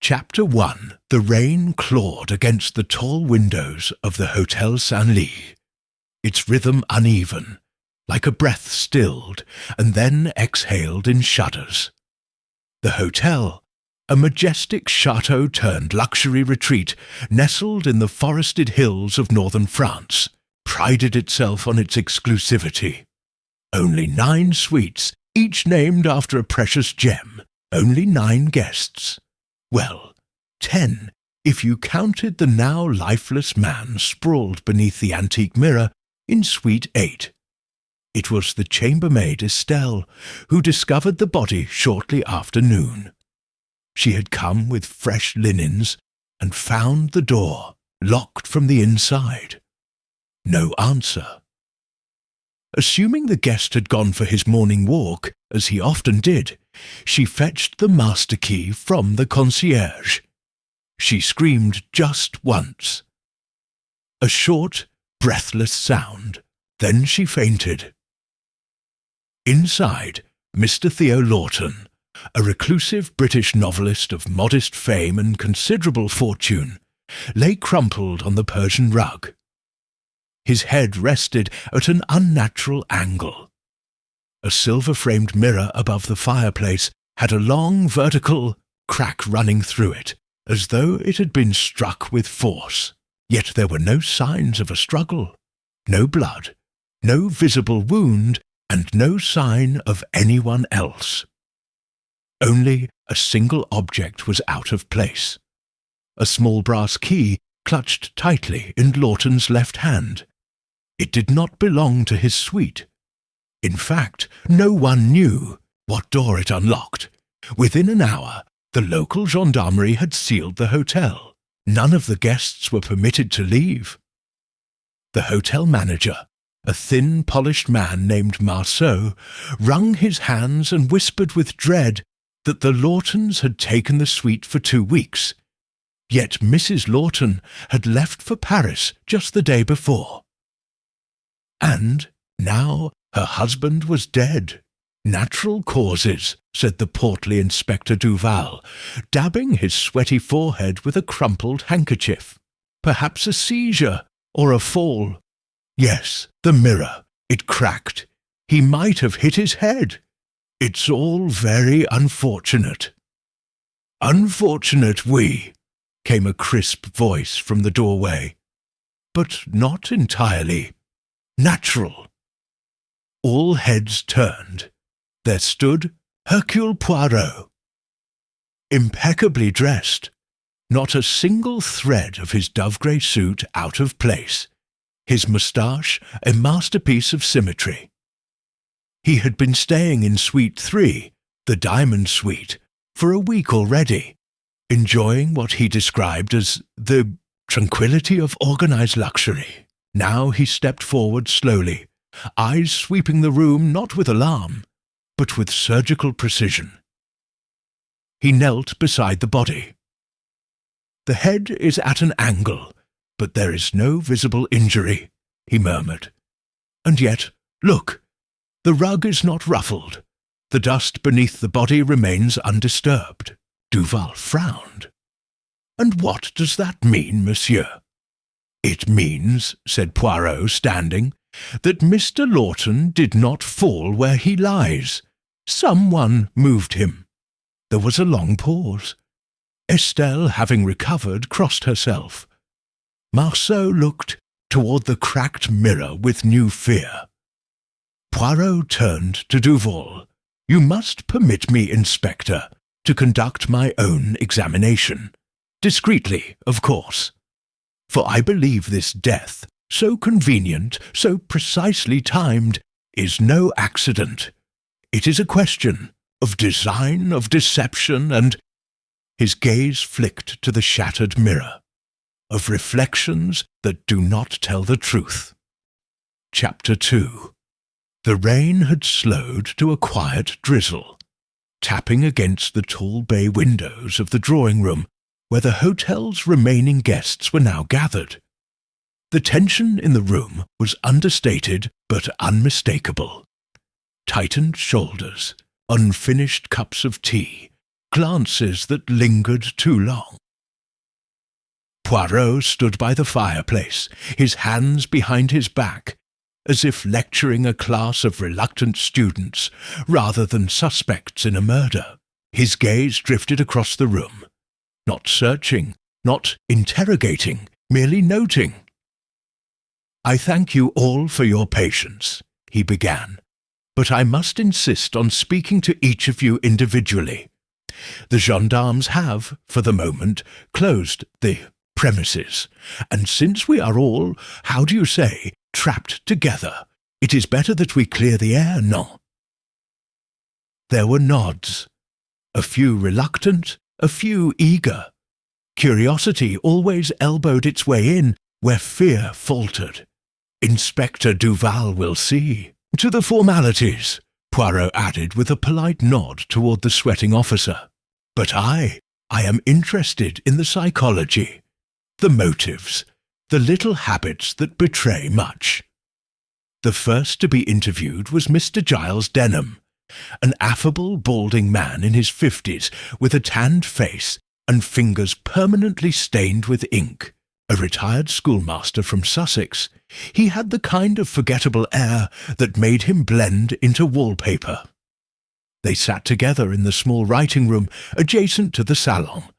Chapter 1. The rain clawed against the tall windows of the Hotel Saint-Ly, its rhythm uneven, like a breath stilled and then exhaled in shudders. The hotel, a majestic chateau-turned-luxury retreat nestled in the forested hills of northern France, prided itself on its exclusivity. Only 9 suites, each named after a precious gem, only 9 guests. Well, 10, if you counted the now lifeless man sprawled beneath the antique mirror in Suite 8. It was the chambermaid Estelle, who discovered the body shortly after noon. She had come with fresh linens and found the door locked from the inside. No answer. Assuming the guest had gone for his morning walk, as he often did, she fetched the master key from the concierge. She screamed just once. A short, breathless sound. Then she fainted. Inside, Mr. Theo Lawton, a reclusive British novelist of modest fame and considerable fortune, lay crumpled on the Persian rug. His head rested at an unnatural angle. A silver-framed mirror above the fireplace had a long vertical crack running through it, as though it had been struck with force. Yet there were no signs of a struggle, no blood, no visible wound, and no sign of anyone else. Only a single object was out of place. A small brass key clutched tightly in Lawton's left hand. It did not belong to his suite. In fact, no one knew what door it unlocked. Within an hour, the local gendarmerie had sealed the hotel. None of the guests were permitted to leave. The hotel manager, a thin, polished man named Marceau, wrung his hands and whispered with dread that the Lawtons had taken the suite for 2 weeks. Yet Mrs. Lawton had left for Paris just the day before. And now her husband was dead. Natural causes, said the portly Inspector Duval, dabbing his sweaty forehead with a crumpled handkerchief. Perhaps a seizure or a fall. Yes, the mirror. It cracked. He might have hit his head. It's all very unfortunate. Unfortunate, oui, came a crisp voice from the doorway. But not entirely. Natural. All heads turned. There stood Hercule Poirot. Impeccably dressed, not a single thread of his dove-grey suit out of place, his moustache a masterpiece of symmetry. He had been staying in Suite 3, the Diamond Suite, for a week already, enjoying what he described as the tranquility of organized luxury. Now he stepped forward slowly, eyes sweeping the room not with alarm, but with surgical precision. He knelt beside the body. The head is at an angle, but there is no visible injury, he murmured. And yet, look, the rug is not ruffled. The dust beneath the body remains undisturbed. Duval frowned. And what does that mean, monsieur? It means, said Poirot, standing, that Mr. Lawton did not fall where he lies. Someone moved him. There was a long pause. Estelle, having recovered, crossed herself. Marceau looked toward the cracked mirror with new fear. Poirot turned to Duval. You must permit me, Inspector, to conduct my own examination. Discreetly, of course. For I believe this death, so convenient, so precisely timed, is no accident. It is a question of design, of deception, and— his gaze flicked to the shattered mirror, of reflections that do not tell the truth. Chapter 2. The rain had slowed to a quiet drizzle, tapping against the tall bay windows of the drawing-room, where the hotel's remaining guests were now gathered. The tension in the room was understated but unmistakable. Tightened shoulders, unfinished cups of tea, glances that lingered too long. Poirot stood by the fireplace, his hands behind his back, as if lecturing a class of reluctant students rather than suspects in a murder. His gaze drifted across the room, not searching, not interrogating, merely noting. "I thank you all for your patience," he began, "but I must insist on speaking to each of you individually. The gendarmes have, for the moment, closed the premises, and since we are all, how do you say, trapped together, it is better that we clear the air, non?" There were nods, a few reluctant, a few eager. Curiosity always elbowed its way in where fear faltered. "Inspector Duval will see. To the formalities," Poirot added with a polite nod toward the sweating officer. "But I am interested in the psychology, the motives, the little habits that betray much." The first to be interviewed was Mr. Giles Denham, an affable, balding man in his 50s with a tanned face and fingers permanently stained with ink. A retired schoolmaster from Sussex, he had the kind of forgettable air that made him blend into wallpaper. They sat together in the small writing room adjacent to the salon,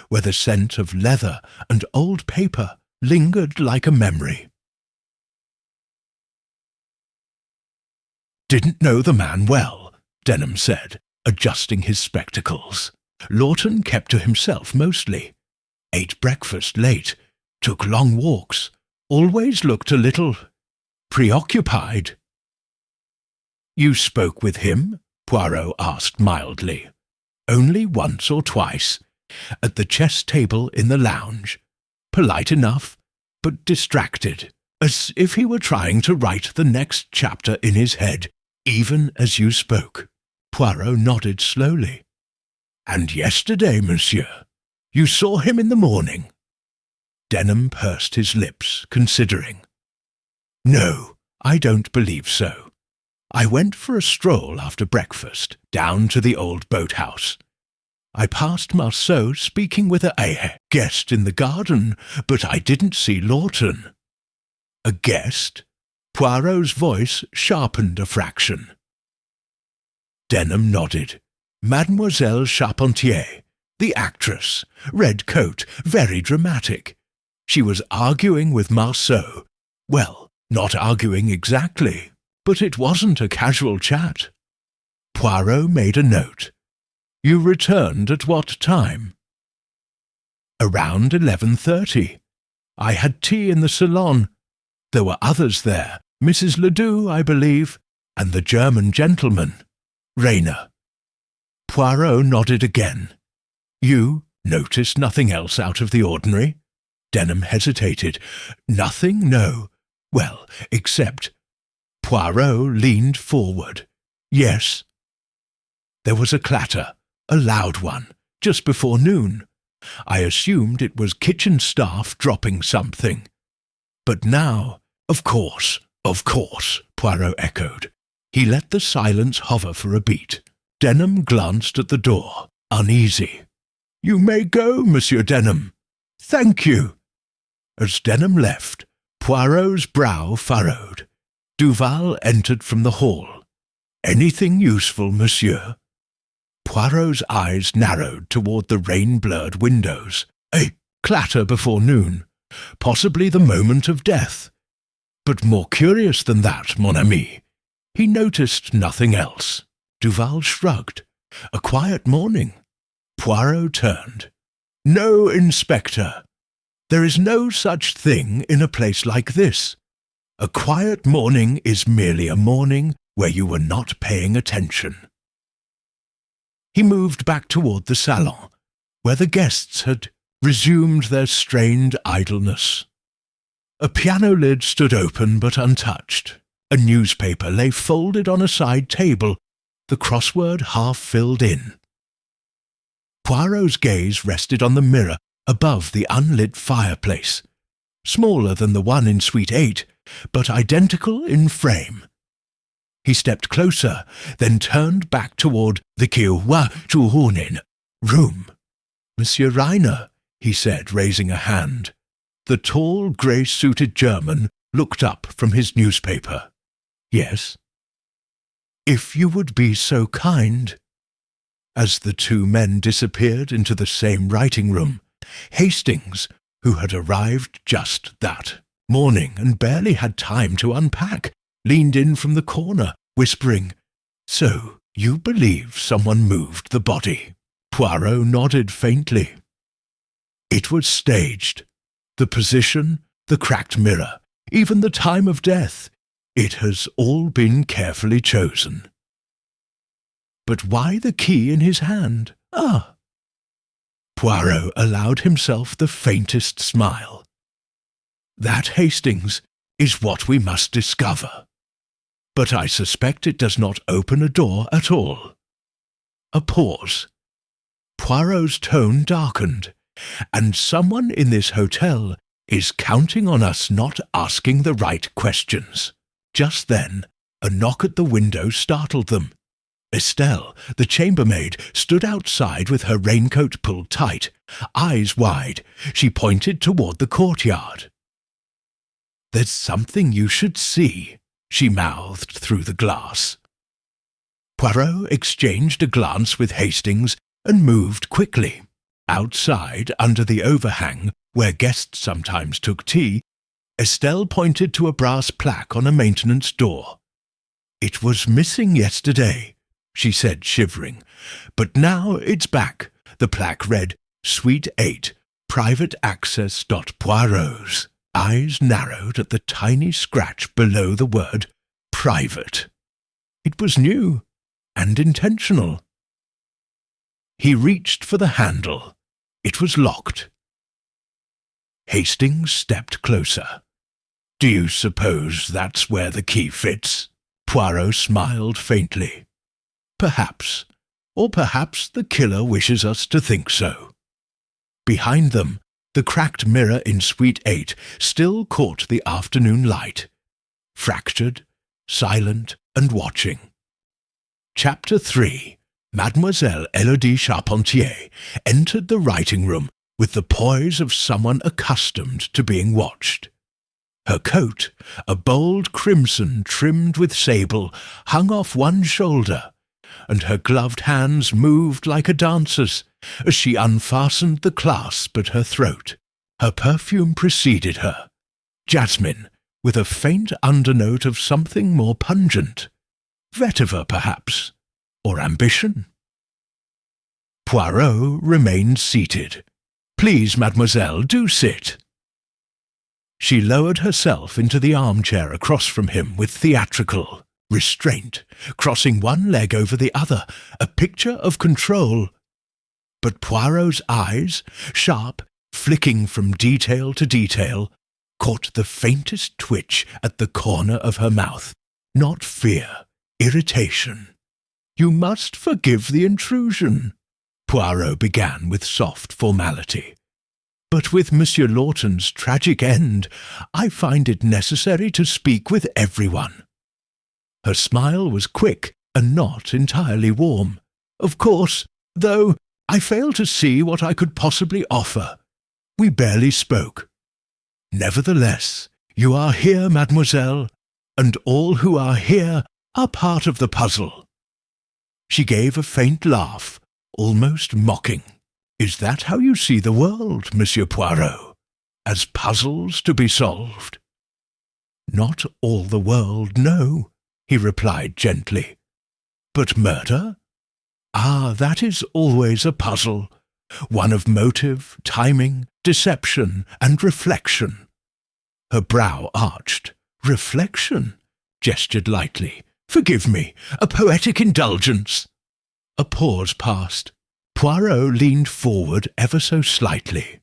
where the scent of leather and old paper lingered like a memory. "Didn't know the man well," Denham said, adjusting his spectacles. "Lawton kept to himself mostly. Ate breakfast late, took long walks, always looked a little preoccupied." "You spoke with him?" Poirot asked mildly. "Only once or twice, at the chess table in the lounge. Polite enough, but distracted, as if he were trying to write the next chapter in his head, even as you spoke." Poirot nodded slowly. "And yesterday, monsieur, you saw him in the morning?" Denham pursed his lips, considering. "No, I don't believe so. I went for a stroll after breakfast, down to the old boathouse. I passed Marceau speaking with a guest in the garden, but I didn't see Lawton." "A guest?" Poirot's voice sharpened a fraction. Denham nodded. "Mademoiselle Charpentier, the actress, red coat, very dramatic. She was arguing with Marceau. Well, not arguing exactly, but it wasn't a casual chat." Poirot made a note. "You returned at what time?" "Around 11:30. I had tea in the salon. There were others there, Mrs. Ledoux, I believe, and the German gentleman, Rayner." Poirot nodded again. "You noticed nothing else out of the ordinary?" Denham hesitated. "Nothing, no. Well, except—" Poirot leaned forward. "Yes." "There was a clatter, a loud one, just before noon. I assumed it was kitchen staff dropping something. But now, of course," Poirot echoed. He let the silence hover for a beat. Denham glanced at the door, uneasy. "You may go, Monsieur Denham. Thank you." As Denham left, Poirot's brow furrowed. Duval entered from the hall. "Anything useful, monsieur?" Poirot's eyes narrowed toward the rain-blurred windows. "A clatter before noon. Possibly the moment of death. But more curious than that, mon ami. He noticed nothing else." Duval shrugged. "A quiet morning." Poirot turned. "No, Inspector. There is no such thing in a place like this. A quiet morning is merely a morning where you were not paying attention." He moved back toward the salon, where the guests had resumed their strained idleness. A piano lid stood open but untouched. A newspaper lay folded on a side table, the crossword half filled in. Poirot's gaze rested on the mirror above the unlit fireplace, smaller than the one in Suite 8, but identical in frame. He stepped closer, then turned back toward the Whodunit, Room. Monsieur Reiner, he said, raising a hand. The tall, grey-suited German looked up from his newspaper. Yes? If you would be so kind. As the two men disappeared into the same writing room, Hastings, who had arrived just that morning and barely had time to unpack, leaned in from the corner, whispering, "So, you believe someone moved the body?" Poirot nodded faintly. It was staged. The position, the cracked mirror, even the time of death, it has all been carefully chosen. But why the key in his hand? Ah! Poirot allowed himself the faintest smile. That, Hastings, is what we must discover. But I suspect it does not open a door at all. A pause. Poirot's tone darkened, and someone in this hotel is counting on us not asking the right questions. Just then, a knock at the window startled them. Estelle, the chambermaid, stood outside with her raincoat pulled tight. Eyes wide, she pointed toward the courtyard. "There's something you should see," she mouthed through the glass. Poirot exchanged a glance with Hastings and moved quickly. Outside, under the overhang, where guests sometimes took tea, Estelle pointed to a brass plaque on a maintenance door. "It was missing yesterday," she said, shivering, "but now it's back." The plaque read, "Suite 8, Private Access. Poirot's." Eyes narrowed at the tiny scratch below the word private. It was new and intentional. He reached for the handle. It was locked. Hastings stepped closer. "Do you suppose that's where the key fits?" Poirot smiled faintly. "Perhaps, or perhaps the killer wishes us to think so." Behind them, the cracked mirror in Suite 8 still caught the afternoon light, fractured, silent, and watching. Chapter 3. Mademoiselle Élodie Charpentier entered the writing room with the poise of someone accustomed to being watched. Her coat, a bold crimson trimmed with sable, hung off one shoulder, and her gloved hands moved like a dancer's as she unfastened the clasp at her throat. Her perfume preceded her, jasmine, with a faint undernote of something more pungent. Vetiver, perhaps, or ambition. Poirot remained seated. "Please, mademoiselle, do sit." She lowered herself into the armchair across from him with theatrical restraint, crossing one leg over the other, a picture of control. But Poirot's eyes, sharp, flicking from detail to detail, caught the faintest twitch at the corner of her mouth. Not fear, irritation. "You must forgive the intrusion," Poirot began with soft formality. "But with Monsieur Lawton's tragic end, I find it necessary to speak with everyone." Her smile was quick and not entirely warm. "Of course, though I fail to see what I could possibly offer. We barely spoke. Nevertheless, you are here, mademoiselle, and all who are here are part of the puzzle." She gave a faint laugh, almost mocking. "Is that how you see the world, Monsieur Poirot? As puzzles to be solved?" "Not all the world, no," he replied gently. "But murder? Ah, that is always a puzzle, one of motive, timing, deception, and reflection." Her brow arched. "Reflection?" gestured lightly. "Forgive me, a poetic indulgence." A pause passed. Poirot leaned forward ever so slightly.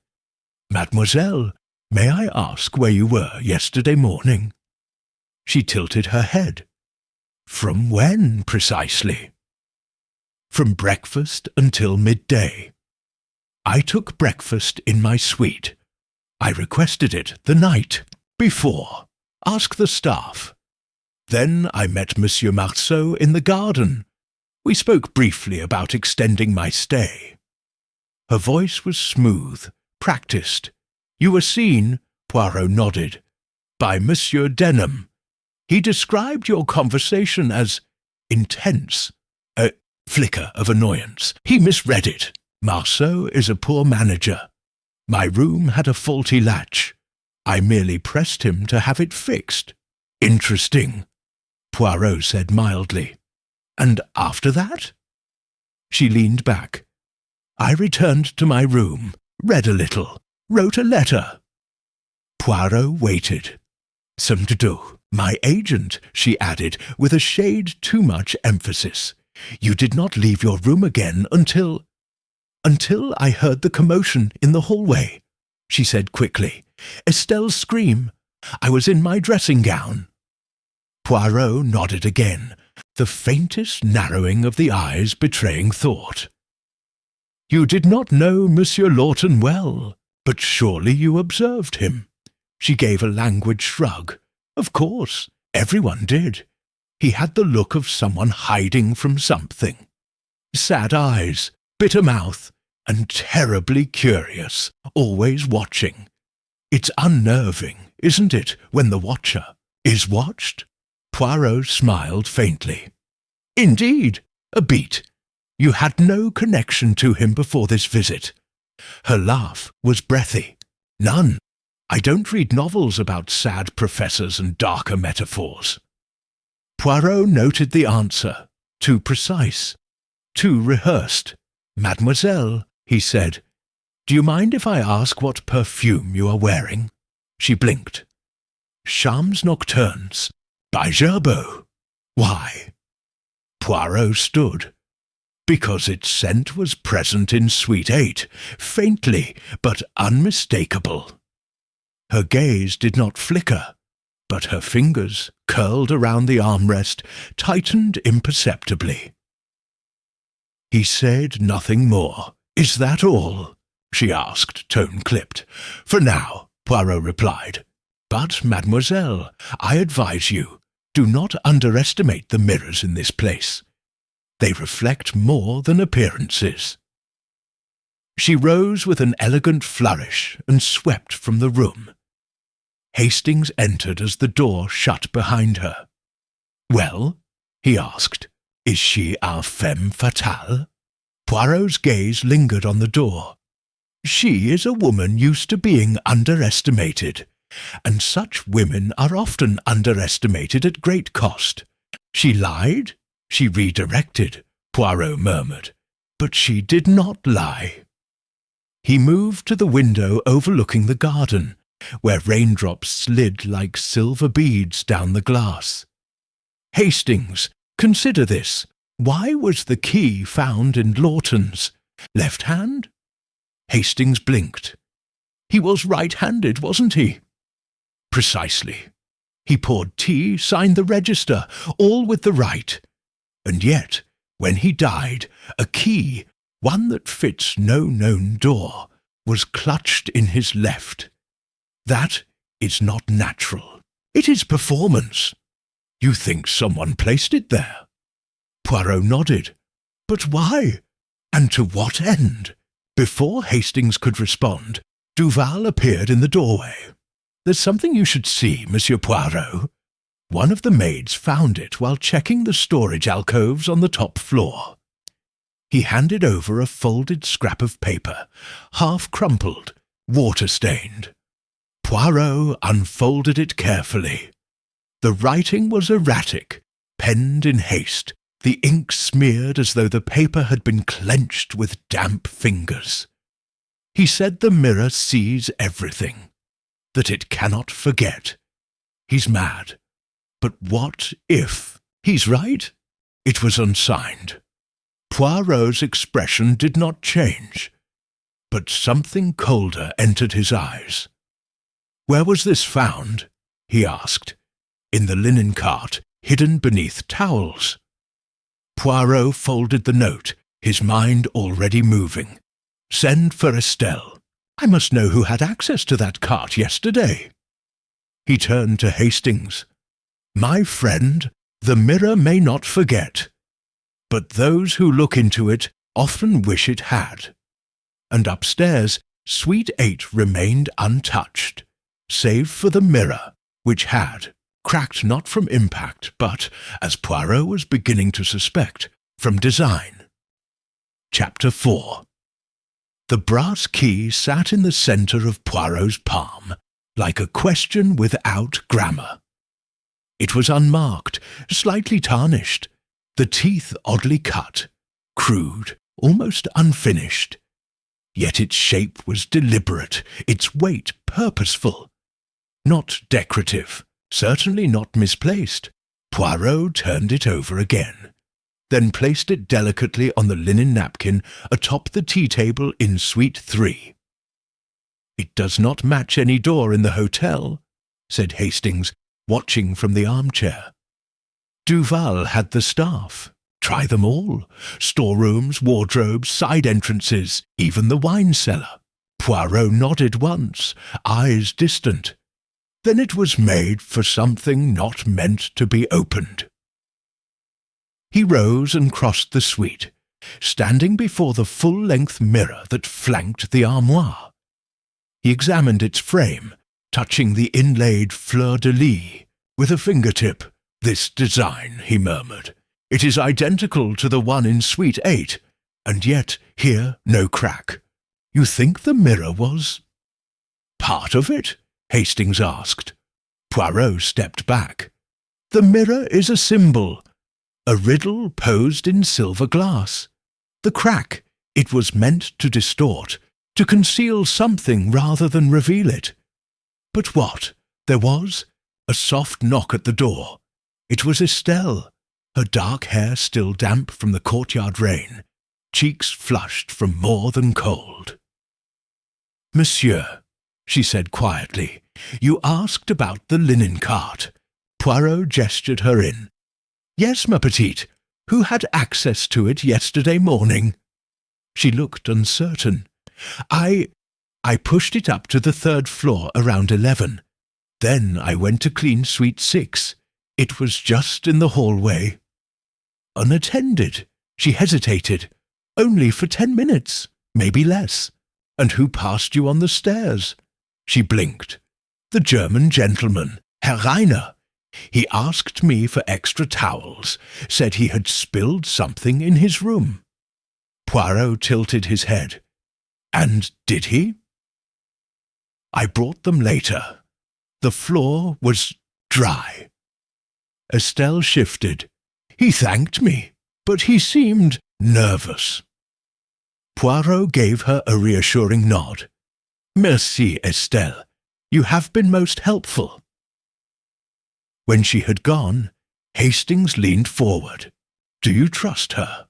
"Mademoiselle, may I ask where you were yesterday morning?" She tilted her head. "From when, precisely?" "From breakfast until midday. I took breakfast in my suite. I requested it the night before. Ask the staff. Then I met Monsieur Marceau in the garden. We spoke briefly about extending my stay. Her voice was smooth, practiced. "You were seen," Poirot nodded, "by Monsieur Denham. He described your conversation as intense." A flicker of annoyance. "He misread it. Marceau is a poor manager. My room had a faulty latch. I merely pressed him to have it fixed." "Interesting," Poirot said mildly. "And after that?" She leaned back. "I returned to my room, read a little, wrote a letter." Poirot waited. "Some to do. My agent," she added, with a shade too much emphasis. "You did not leave your room again until I heard the commotion in the hallway," she said quickly. "Estelle's scream. I was in my dressing gown." Poirot nodded again, the faintest narrowing of the eyes betraying thought. "You did not know Monsieur Lawton well, but surely you observed him." She gave a languid shrug. "Of course, everyone did. He had the look of someone hiding from something. Sad eyes, bitter mouth, and terribly curious, always watching. It's unnerving, isn't it, when the watcher is watched?" Poirot smiled faintly. "Indeed, a beat. You had no connection to him before this visit." Her laugh was breathy. "None. I don't read novels about sad professors and darker metaphors." Poirot noted the answer. Too precise, too rehearsed. "Mademoiselle," he said, "do you mind if I ask what perfume you are wearing?" She blinked. "Charmes Nocturnes, by Gerbeau." "Why?" Poirot stood. "Because its scent was present in Suite 8, faintly but unmistakable." Her gaze did not flicker, but her fingers, curled around the armrest, tightened imperceptibly. He said nothing more. "Is that all?" she asked, tone clipped. "For now," Poirot replied. "But, mademoiselle, I advise you, do not underestimate the mirrors in this place. They reflect more than appearances." She rose with an elegant flourish and swept from the room. Hastings entered as the door shut behind her. "Well?" he asked. "Is she our femme fatale?" Poirot's gaze lingered on the door. "She is a woman used to being underestimated, and such women are often underestimated at great cost. She lied, she redirected," Poirot murmured, "but she did not lie." He moved to the window overlooking the garden, where raindrops slid like silver beads down the glass. "Hastings, consider this. Why was the key found in Lawton's left hand?" Hastings blinked. "He was right-handed, wasn't he?" "Precisely. He poured tea, signed the register, all with the right. And yet, when he died, a key, one that fits no known door, was clutched in his left. That is not natural. It is performance. You think someone placed it there?" Poirot nodded. "But why? And to what end?" Before Hastings could respond, Duval appeared in the doorway. "There's something you should see, Monsieur Poirot. One of the maids found it while checking the storage alcoves on the top floor." He handed over a folded scrap of paper, half crumpled, water-stained. Poirot unfolded it carefully. The writing was erratic, penned in haste, the ink smeared as though the paper had been clenched with damp fingers. He said the mirror sees everything, that it cannot forget. He's mad. But what if? He's right. It was unsigned. Poirot's expression did not change, but something colder entered his eyes. "Where was this found?" he asked. "In the linen cart, hidden beneath towels." Poirot folded the note, his mind already moving. "Send for Estelle. I must know who had access to that cart yesterday." He turned to Hastings. "My friend, the mirror may not forget, but those who look into it often wish it had." and upstairs Suite 8 remained untouched, save for the mirror, which had, cracked not from impact, but, as Poirot was beginning to suspect, from design. Chapter 4. The brass key sat in the centre of Poirot's palm, like a question without grammar. It was unmarked, slightly tarnished, the teeth oddly cut, crude, almost unfinished. Yet its shape was deliberate, its weight purposeful. Not decorative, certainly not misplaced. Poirot turned it over again, then placed it delicately on the linen napkin atop the tea-table in Suite 3. "It does not match any door in the hotel," said Hastings, watching from the armchair. "Duval had the staff. Try them all. Storerooms, wardrobes, side entrances, even the wine cellar." Poirot nodded once, eyes distant. "Then it was made for something not meant to be opened." He rose and crossed the suite, standing before the full-length mirror that flanked the armoire. He examined its frame, touching the inlaid fleur-de-lis with a fingertip. "This design," he murmured. "It is identical to the one in Suite 8, and yet here no crack. You think the mirror was—" "Part of it?" Hastings asked. Poirot stepped back. "The mirror is a symbol, a riddle posed in silver glass. The crack, it was meant to distort, to conceal something rather than reveal it. But what? There was a soft knock at the door. It was Estelle, her dark hair still damp from the courtyard rain, cheeks flushed from more than cold. "Monsieur," she said quietly, "you asked about the linen cart." Poirot gestured her in. "Yes, ma petite. Who had access to it yesterday morning?" She looked uncertain. I pushed it up to the 3rd floor around 11. Then I went to clean Suite 6. It was just in the hallway." "Unattended?" She hesitated. "Only for 10 minutes, maybe less. And who passed you on the stairs?" She blinked. "The German gentleman, Herr Reiner. He asked me for extra towels, said he had spilled something in his room." Poirot tilted his head. "And did he?" "I brought them later. The floor was dry." Estelle shifted. "He thanked me, but he seemed nervous." Poirot gave her a reassuring nod. "Merci, Estelle. You have been most helpful." When she had gone, Hastings leaned forward. "Do you trust her?"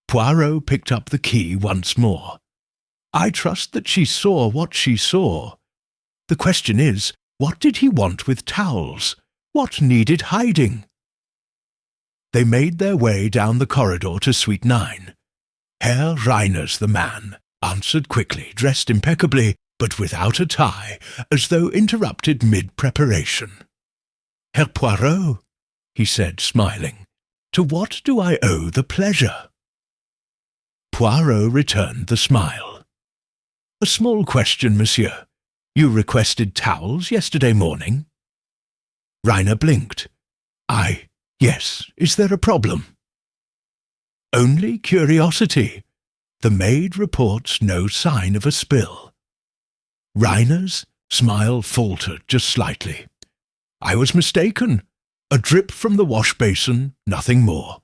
Poirot picked up the key once more. "I trust that she saw what she saw. The question is, what did he want with towels? What needed hiding?" They made their way down the corridor to Suite 9. Herr Reiner's the man, answered quickly, dressed impeccably, but without a tie, as though interrupted mid-preparation. "Herr Poirot," he said, smiling, "to what do I owe the pleasure?" Poirot returned the smile. "A small question, monsieur. You requested towels yesterday morning?" Reiner blinked. Yes. Is there a problem?" "Only curiosity. The maid reports no sign of a spill." Reiner's smile faltered just slightly. "I was mistaken. A drip from the wash-basin, nothing more.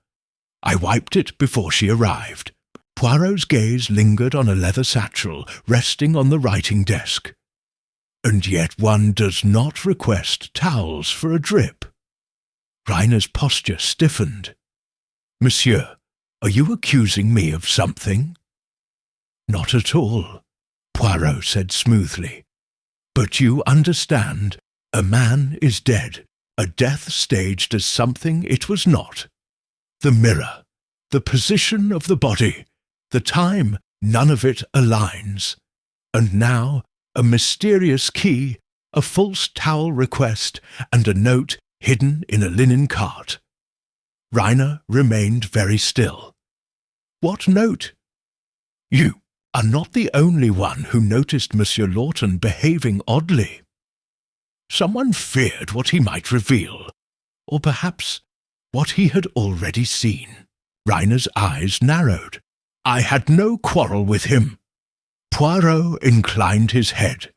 I wiped it before she arrived." Poirot's gaze lingered on a leather satchel resting on the writing desk. "And yet one does not request towels for a drip." Reiner's posture stiffened. "Monsieur, are you accusing me of something?" "Not at all," Poirot said smoothly. "But you understand, a man is dead, a death staged as something it was not. The mirror, the position of the body, the time, none of it aligns. And now, a mysterious key, a false towel request, and a note hidden in a linen cart." Reiner remained very still. "What note?" "You, are not the only one who noticed Monsieur Lawton behaving oddly. Someone feared what he might reveal, or perhaps what he had already seen. Rainer's eyes narrowed. I had no quarrel with him. Poirot inclined his head.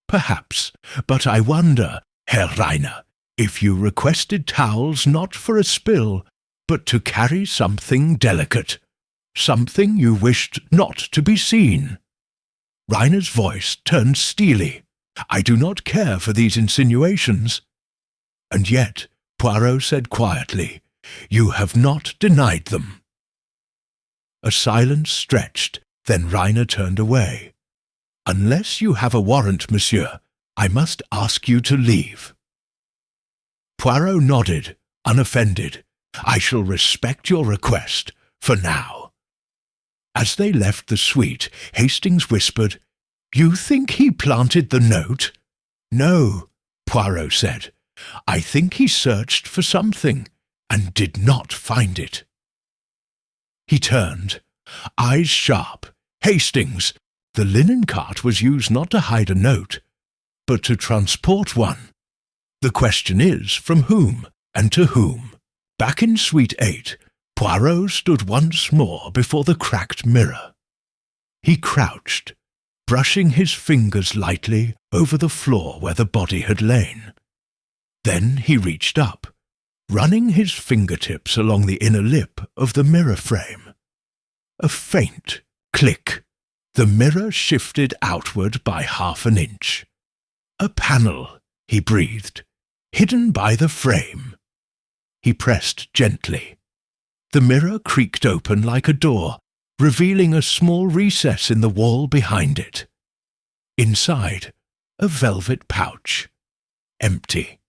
Perhaps, but I wonder, Herr Rainer, if you requested towels not for a spill, but to carry something delicate, something you wished not to be seen. Rainer's voice turned steely. I do not care for these insinuations. And yet, Poirot said quietly, you have not denied them. A silence stretched, then Rainer turned away. Unless you have a warrant, monsieur, I must ask you to leave. Poirot nodded, unoffended. I shall respect your request, for now. As they left the suite, Hastings whispered, You think he planted the note? No, Poirot said. I think he searched for something, and did not find it. He turned, eyes sharp. Hastings, the linen cart was used not to hide a note, but to transport one. The question is, from whom and to whom? Back in Suite 8, Poirot stood once more before the cracked mirror. He crouched, brushing his fingers lightly over the floor where the body had lain. Then he reached up, running his fingertips along the inner lip of the mirror frame. A faint click. The mirror shifted outward by half an inch. A panel, he breathed, hidden by the frame. He pressed gently. The mirror creaked open like a door, revealing a small recess in the wall behind it. Inside, a velvet pouch. Empty.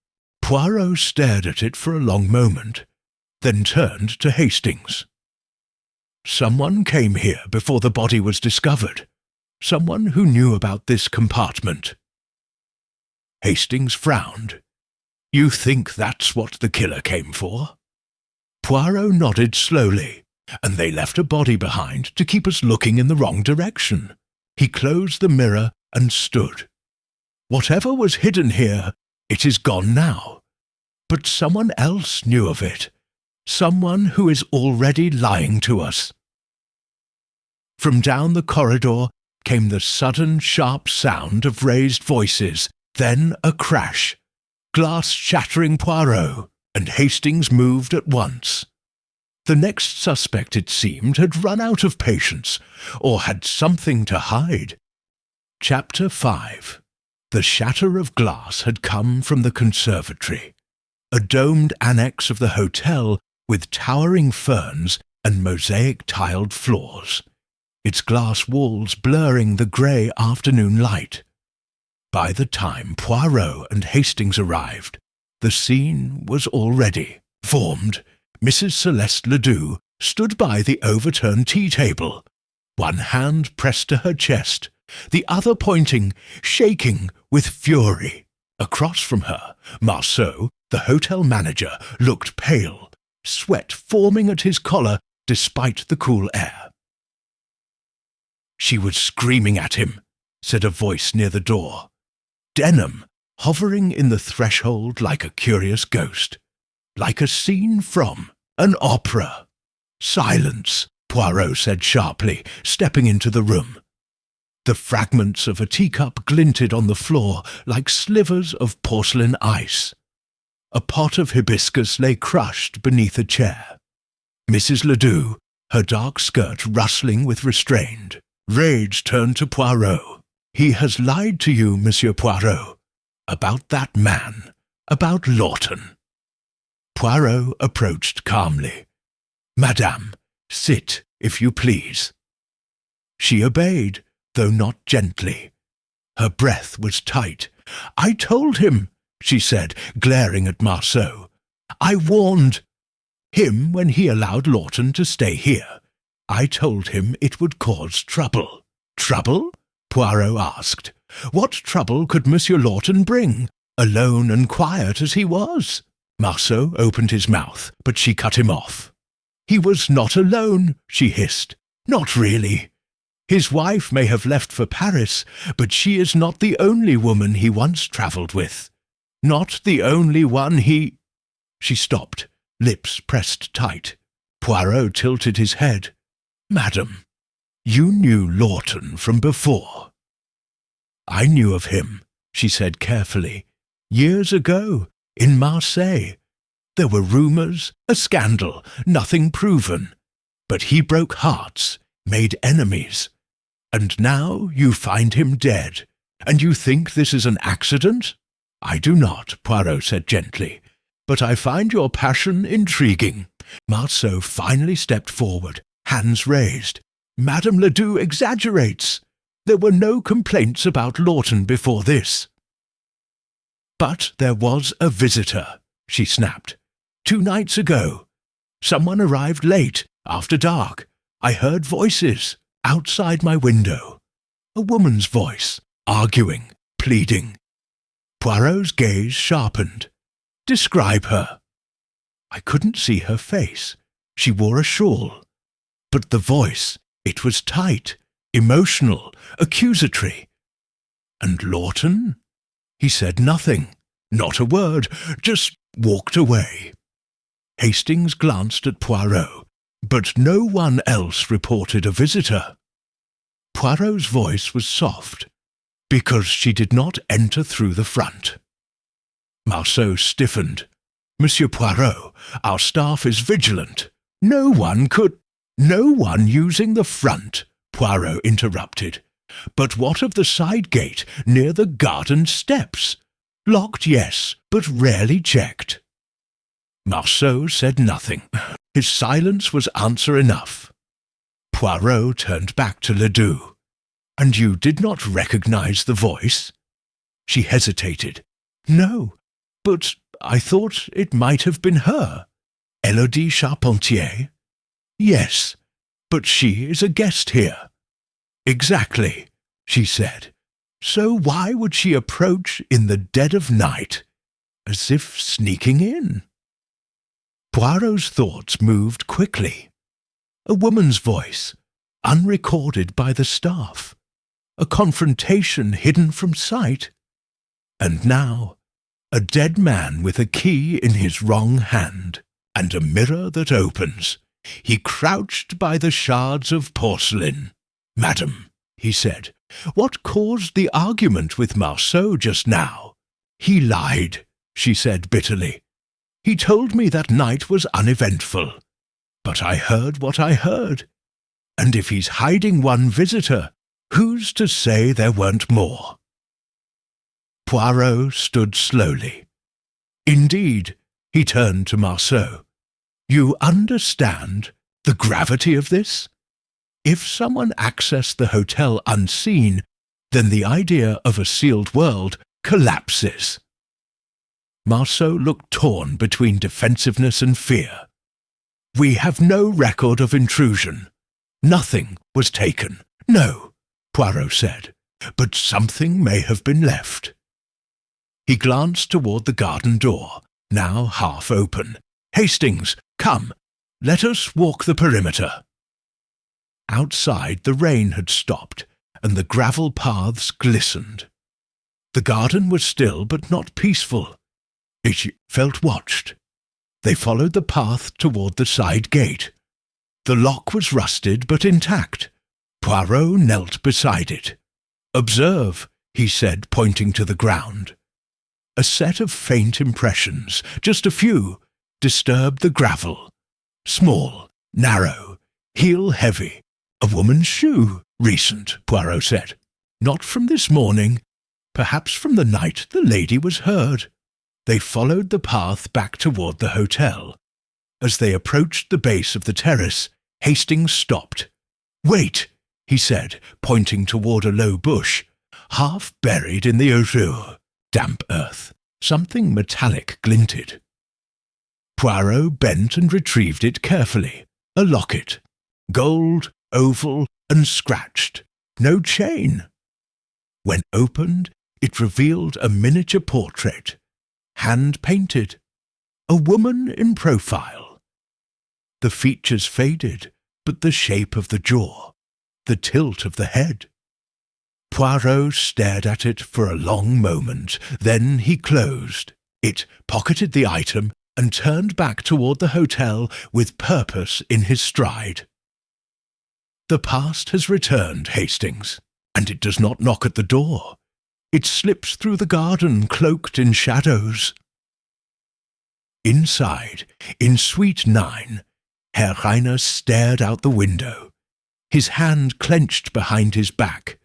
Poirot stared at it for a long moment, then turned to Hastings. Someone came here before the body was discovered. Someone who knew about this compartment. Hastings frowned. You think that's what the killer came for? Poirot nodded slowly, and they left a body behind to keep us looking in the wrong direction. He closed the mirror and stood. Whatever was hidden here, it is gone now. But someone else knew of it. Someone who is already lying to us. From down the corridor came the sudden sharp sound of raised voices, then a crash. Glass shattering Poirot, and Hastings moved at once. The next suspect, it seemed, had run out of patience, or had something to hide. Chapter 5. The shatter of glass had come from the conservatory, a domed annex of the hotel with towering ferns and mosaic-tiled floors, its glass walls blurring the grey afternoon light. By the time Poirot and Hastings arrived, the scene was already formed. Mrs. Celeste Ledoux stood by the overturned tea-table, one hand pressed to her chest, the other pointing, shaking with fury. Across from her, Marceau, the hotel manager, looked pale, sweat forming at his collar despite the cool air. She was screaming at him, said a voice near the door. Denham, hovering in the threshold like a curious ghost, like a scene from an opera. Silence, Poirot said sharply, stepping into the room. The fragments of a teacup glinted on the floor like slivers of porcelain ice. A pot of hibiscus lay crushed beneath a chair. Mrs. Ledoux, her dark skirt rustling with restraint. Rage turned to Poirot. He has lied to you, Monsieur Poirot, about that man, about Lawton. Poirot approached calmly. Madame, sit, if you please. She obeyed, though not gently. Her breath was tight. I told him, she said, glaring at Marceau. I warned him when he allowed Lawton to stay here. I told him it would cause trouble. Trouble? Poirot asked. What trouble could Monsieur Lawton bring, alone and quiet as he was? Marceau opened his mouth, but she cut him off. He was not alone, she hissed. Not really. His wife may have left for Paris, but she is not the only woman he once travelled with. Not the only one he—" She stopped, lips pressed tight. Poirot tilted his head. "Madam, you knew Lawton from before." "I knew of him," she said carefully. "Years ago, in Marseille. There were rumours, a scandal, nothing proven. But he broke hearts, made enemies. And now you find him dead, and you think this is an accident?" "I do not," Poirot said gently. "But I find your passion intriguing." Marceau finally stepped forward, hands raised. "Madame Ledoux exaggerates. There were no complaints about Lawton before this." "But there was a visitor," she snapped. "2 nights ago. Someone arrived late, after dark. I heard voices outside my window. A woman's voice, arguing, pleading." Poirot's gaze sharpened. "Describe her." "I couldn't see her face. She wore a shawl. But the voice, it was tight, emotional, accusatory." "And Lawton?" "He said nothing, not a word, just walked away." Hastings glanced at Poirot, but no one else reported a visitor. Poirot's voice was soft, "Because she did not enter through the front." Marceau stiffened. "Monsieur Poirot, our staff is vigilant. No one using the front," Poirot interrupted. "But what of the side gate near the garden steps? Locked, yes, but rarely checked." Marceau said nothing. His silence was answer enough. Poirot turned back to Ledoux. "And you did not recognize the voice?" She hesitated. "No, but I thought it might have been her. Élodie Charpentier?" "Yes, but she is a guest here." "Exactly," she said. "So why would she approach in the dead of night, as if sneaking in?" Poirot's thoughts moved quickly. A woman's voice, unrecorded by the staff. A confrontation hidden from sight. And now, a dead man with a key in his wrong hand, and a mirror that opens. He crouched by the shards of porcelain. "Madam," he said, "what caused the argument with Marceau just now?" "He lied," she said bitterly. "He told me that night was uneventful. But I heard what I heard. And if he's hiding one visitor, who's to say there weren't more?" Poirot stood slowly. "Indeed," he turned to Marceau. "You understand the gravity of this? If someone accessed the hotel unseen, then the idea of a sealed world collapses." Marceau looked torn between defensiveness and fear. "We have no record of intrusion. Nothing was taken." "No," Poirot said, "but something may have been left." He glanced toward the garden door, now half open. "Hastings, come, let us walk the perimeter." Outside the rain had stopped, and the gravel paths glistened. The garden was still but not peaceful. It felt watched. They followed the path toward the side gate. The lock was rusted but intact. Poirot knelt beside it. "Observe," he said, pointing to the ground. A set of faint impressions, just a few, disturbed the gravel. Small, narrow, heel-heavy. "A woman's shoe, recent," Poirot said. "Not from this morning. Perhaps from the night the lady was heard." They followed the path back toward the hotel. As they approached the base of the terrace, Hastings stopped. "Wait," he said, pointing toward a low bush, half buried in the ozure, damp earth. Something metallic glinted. Poirot bent and retrieved it carefully. A locket. Gold, oval, and scratched. No chain. When opened, it revealed a miniature portrait. Hand-painted. A woman in profile. The features faded, but the shape of the jaw. the tilt of the head. Poirot stared at it for a long moment, then he closed it, pocketed the item, and turned back toward the hotel with purpose in his stride. The past has returned, Hastings, and it does not knock at the door. It slips through the garden, cloaked in shadows. Inside, in Suite 9, Herr Reiner stared out the window, his hand clenched behind his back,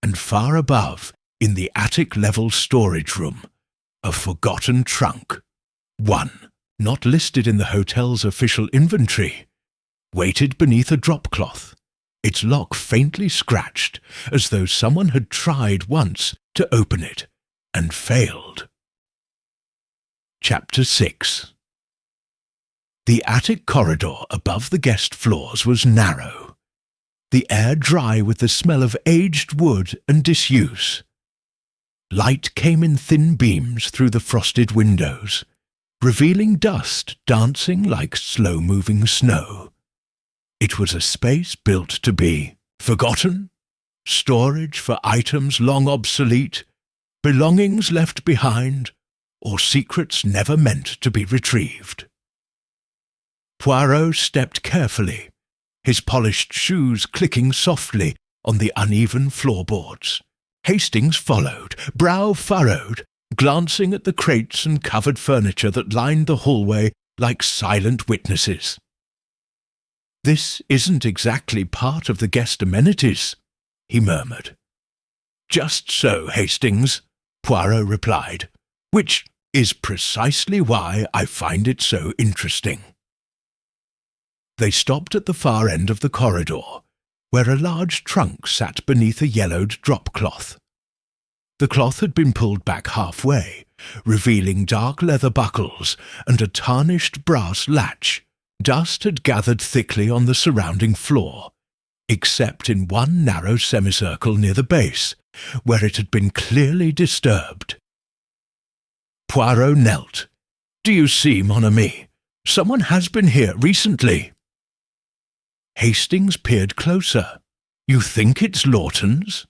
and far above, in the attic-level storage room, a forgotten trunk, one not listed in the hotel's official inventory, waited beneath a drop-cloth, its lock faintly scratched, as though someone had tried once to open it and failed. Chapter 6. The attic corridor above the guest floors was narrow, the air dry with the smell of aged wood and disuse. Light came in thin beams through the frosted windows, revealing dust dancing like slow-moving snow. It was a space built to be forgotten, storage for items long obsolete, belongings left behind, or secrets never meant to be retrieved. Poirot stepped carefully, his polished shoes clicking softly on the uneven floorboards. Hastings followed, brow furrowed, glancing at the crates and covered furniture that lined the hallway like silent witnesses. "This isn't exactly part of the guest amenities," he murmured. "Just so, Hastings," Poirot replied, "which is precisely why I find it so interesting." They stopped at the far end of the corridor, where a large trunk sat beneath a yellowed drop-cloth. The cloth had been pulled back halfway, revealing dark leather buckles and a tarnished brass latch. Dust had gathered thickly on the surrounding floor, except in one narrow semicircle near the base, where it had been clearly disturbed. Poirot knelt. "Do you see, mon ami? Someone has been here recently." Hastings peered closer. "You think it's Lawton's?"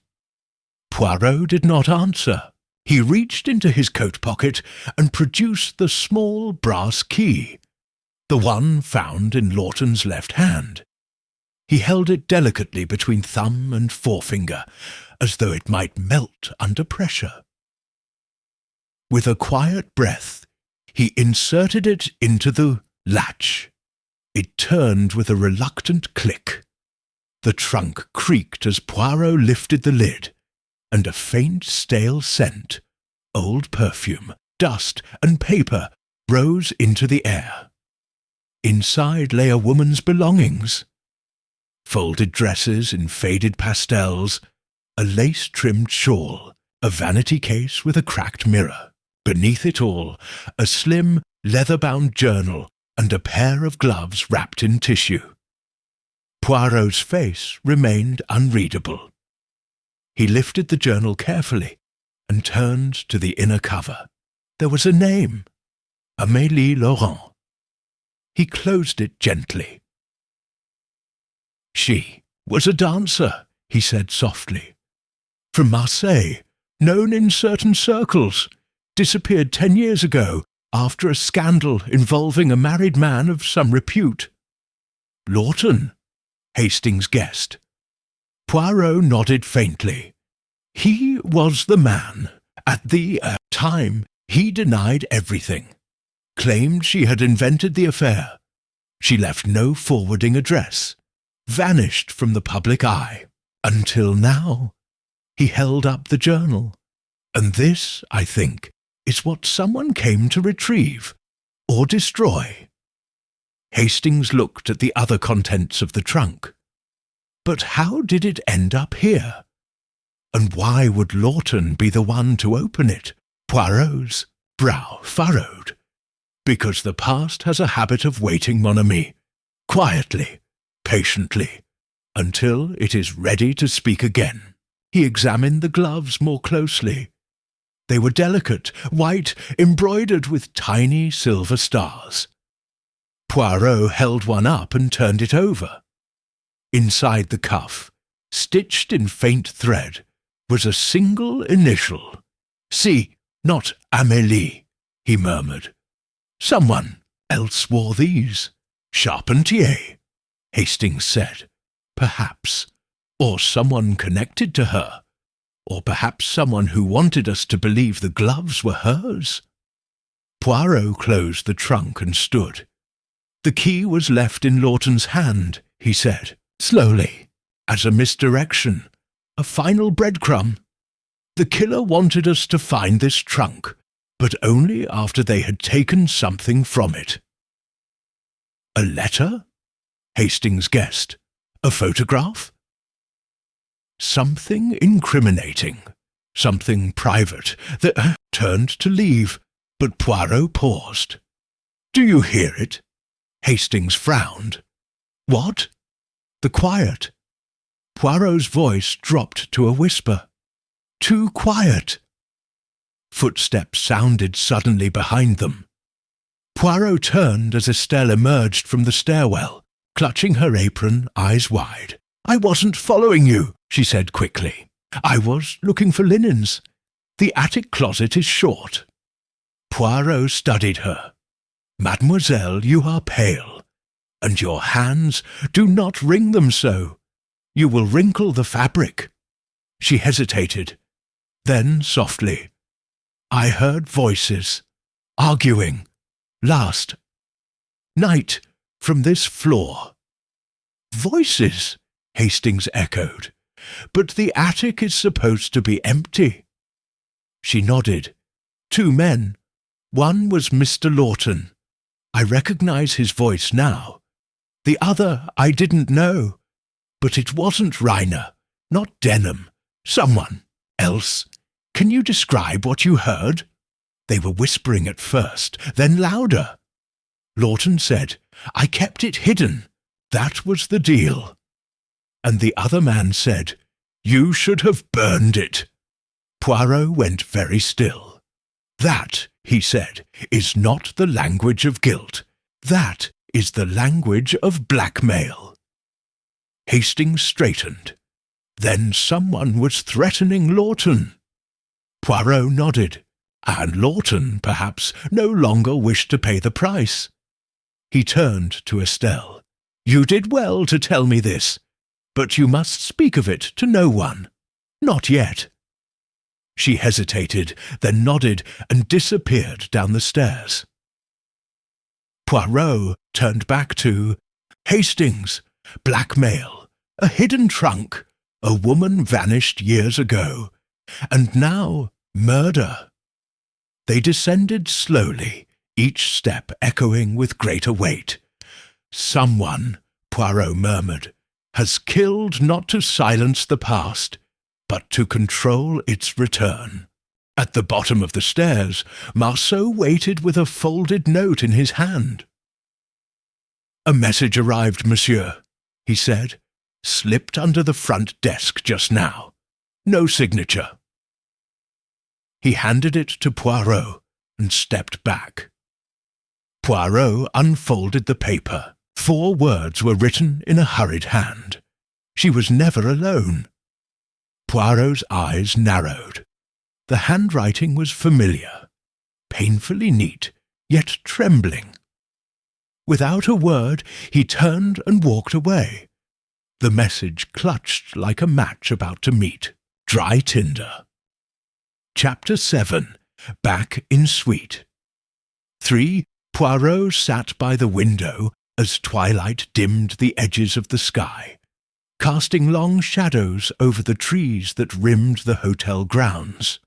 Poirot did not answer. He reached into his coat pocket and produced the small brass key, the one found in Lawton's left hand. He held it delicately between thumb and forefinger, as though it might melt under pressure. With a quiet breath, he inserted it into the latch. It turned with a reluctant click. The trunk creaked as Poirot lifted the lid, and a faint stale scent, old perfume, dust, and paper rose into the air. Inside lay a woman's belongings. Folded dresses in faded pastels, a lace-trimmed shawl, a vanity case with a cracked mirror. Beneath it all, a slim, leather-bound journal and a pair of gloves wrapped in tissue. Poirot's face remained unreadable. He lifted the journal carefully and turned to the inner cover. There was a name, Amélie Laurent. He closed it gently. "She was a dancer," he said softly. "From Marseille, known in certain circles, disappeared 10 years ago after a scandal involving a married man of some repute." "Lawton," Hastings guessed. Poirot nodded faintly. "He was the man. At the time, he denied everything. Claimed she had invented the affair. She left no forwarding address. Vanished from the public eye. Until now." He held up the journal. "And this, I think, is what someone came to retrieve, or destroy." Hastings looked at the other contents of the trunk. But how did it end up here? And why would Lawton be the one to open it? Poirot's brow furrowed. "Because the past has a habit of waiting, mon ami, quietly, patiently, until it is ready to speak again." He examined the gloves more closely. They were delicate, white, embroidered with tiny silver stars. Poirot held one up and turned it over. Inside the cuff, Stitched in faint thread was a single initial. "See, not Amélie," he murmured. "Someone else wore these." "Charpentier," Hastings said. "Perhaps. Or someone connected to her. Or perhaps someone who wanted us to believe the gloves were hers." Poirot closed the trunk and stood. "The key was left in Lawton's hand," he said, slowly, "as a misdirection, a final breadcrumb. The killer wanted us to find this trunk, but only after they had taken something from it." "A letter?" Hastings guessed. "A photograph?" Something incriminating, something private, that turned to leave, but Poirot paused. "Do you hear it?" Hastings frowned. "What?" "The quiet." Poirot's voice dropped to a whisper. "Too quiet." Footsteps sounded suddenly behind them. Poirot turned as Estelle emerged from the stairwell, clutching her apron, eyes wide. "I wasn't following you," she said quickly. "I was looking for linens. The attic closet is short." Poirot studied her. "Mademoiselle, you are pale, and your hands, do not wring them so. You will wrinkle the fabric." She hesitated. Then, softly, "I heard voices, arguing, last night, from this floor." "Voices?" Hastings echoed. "But the attic is supposed to be empty." She nodded. "Two men. One was Mr. Lawton. I recognize his voice now. The other I didn't know. But it wasn't Reiner, not Denham. Someone else. Can you describe what you heard?" They were whispering at first, then louder. Lawton said, "I kept it hidden. That was the deal." And the other man said, "You should have burned it." Poirot went very still. "That," he said, "is not the language of guilt. That is the language of blackmail." Hastings straightened. Then someone was threatening Lawton. Poirot nodded, and Lawton, perhaps, no longer wished to pay the price. He turned to Estelle. "You did well to tell me this, but you must speak of it to no one. Not yet." She hesitated, then nodded and disappeared down the stairs. Poirot turned back to Hastings, blackmail, a hidden trunk, a woman vanished years ago, and now murder. They descended slowly, each step echoing with greater weight. "Someone," Poirot murmured, "has killed not to silence the past, but to control its return." At the bottom of the stairs, Marceau waited with a folded note in his hand. "A message arrived, monsieur," he said. "Slipped under the front desk just now. No signature." He handed it to Poirot and stepped back. Poirot unfolded the paper. 4 words were written in a hurried hand. She was never alone. Poirot's eyes narrowed. The handwriting was familiar, painfully neat, yet trembling. Without a word, he turned and walked away. The message clutched like a match about to meet. Dry tinder. Chapter 7. Back in Suite. 3. Poirot sat by the window as twilight dimmed the edges of the sky, casting long shadows over the trees that rimmed the hotel grounds.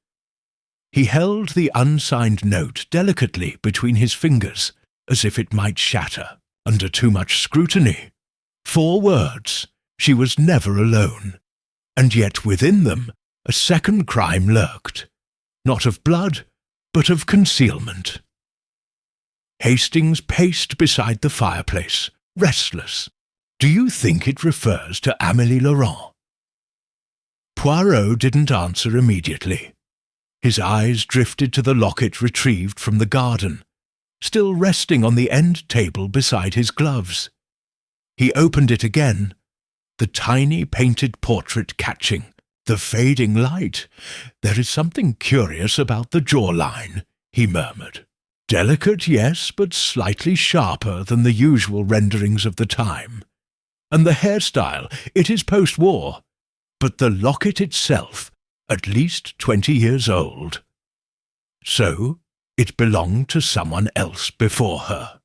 He held the unsigned note delicately between his fingers, as if it might shatter under too much scrutiny. 4 words. She was never alone, and yet within them a second crime lurked, not of blood, but of concealment. Hastings paced beside the fireplace, restless. "Do you think it refers to Amélie Laurent?" Poirot didn't answer immediately. His eyes drifted to the locket retrieved from the garden, still resting on the end table beside his gloves. He opened it again. the tiny painted portrait catching, the fading light. "There is something curious about the jawline," he murmured. "Delicate, yes, but slightly sharper than the usual renderings of the time. And the hairstyle, it is post-war, but the locket itself, at least 20 years old. So, it belonged to someone else before her."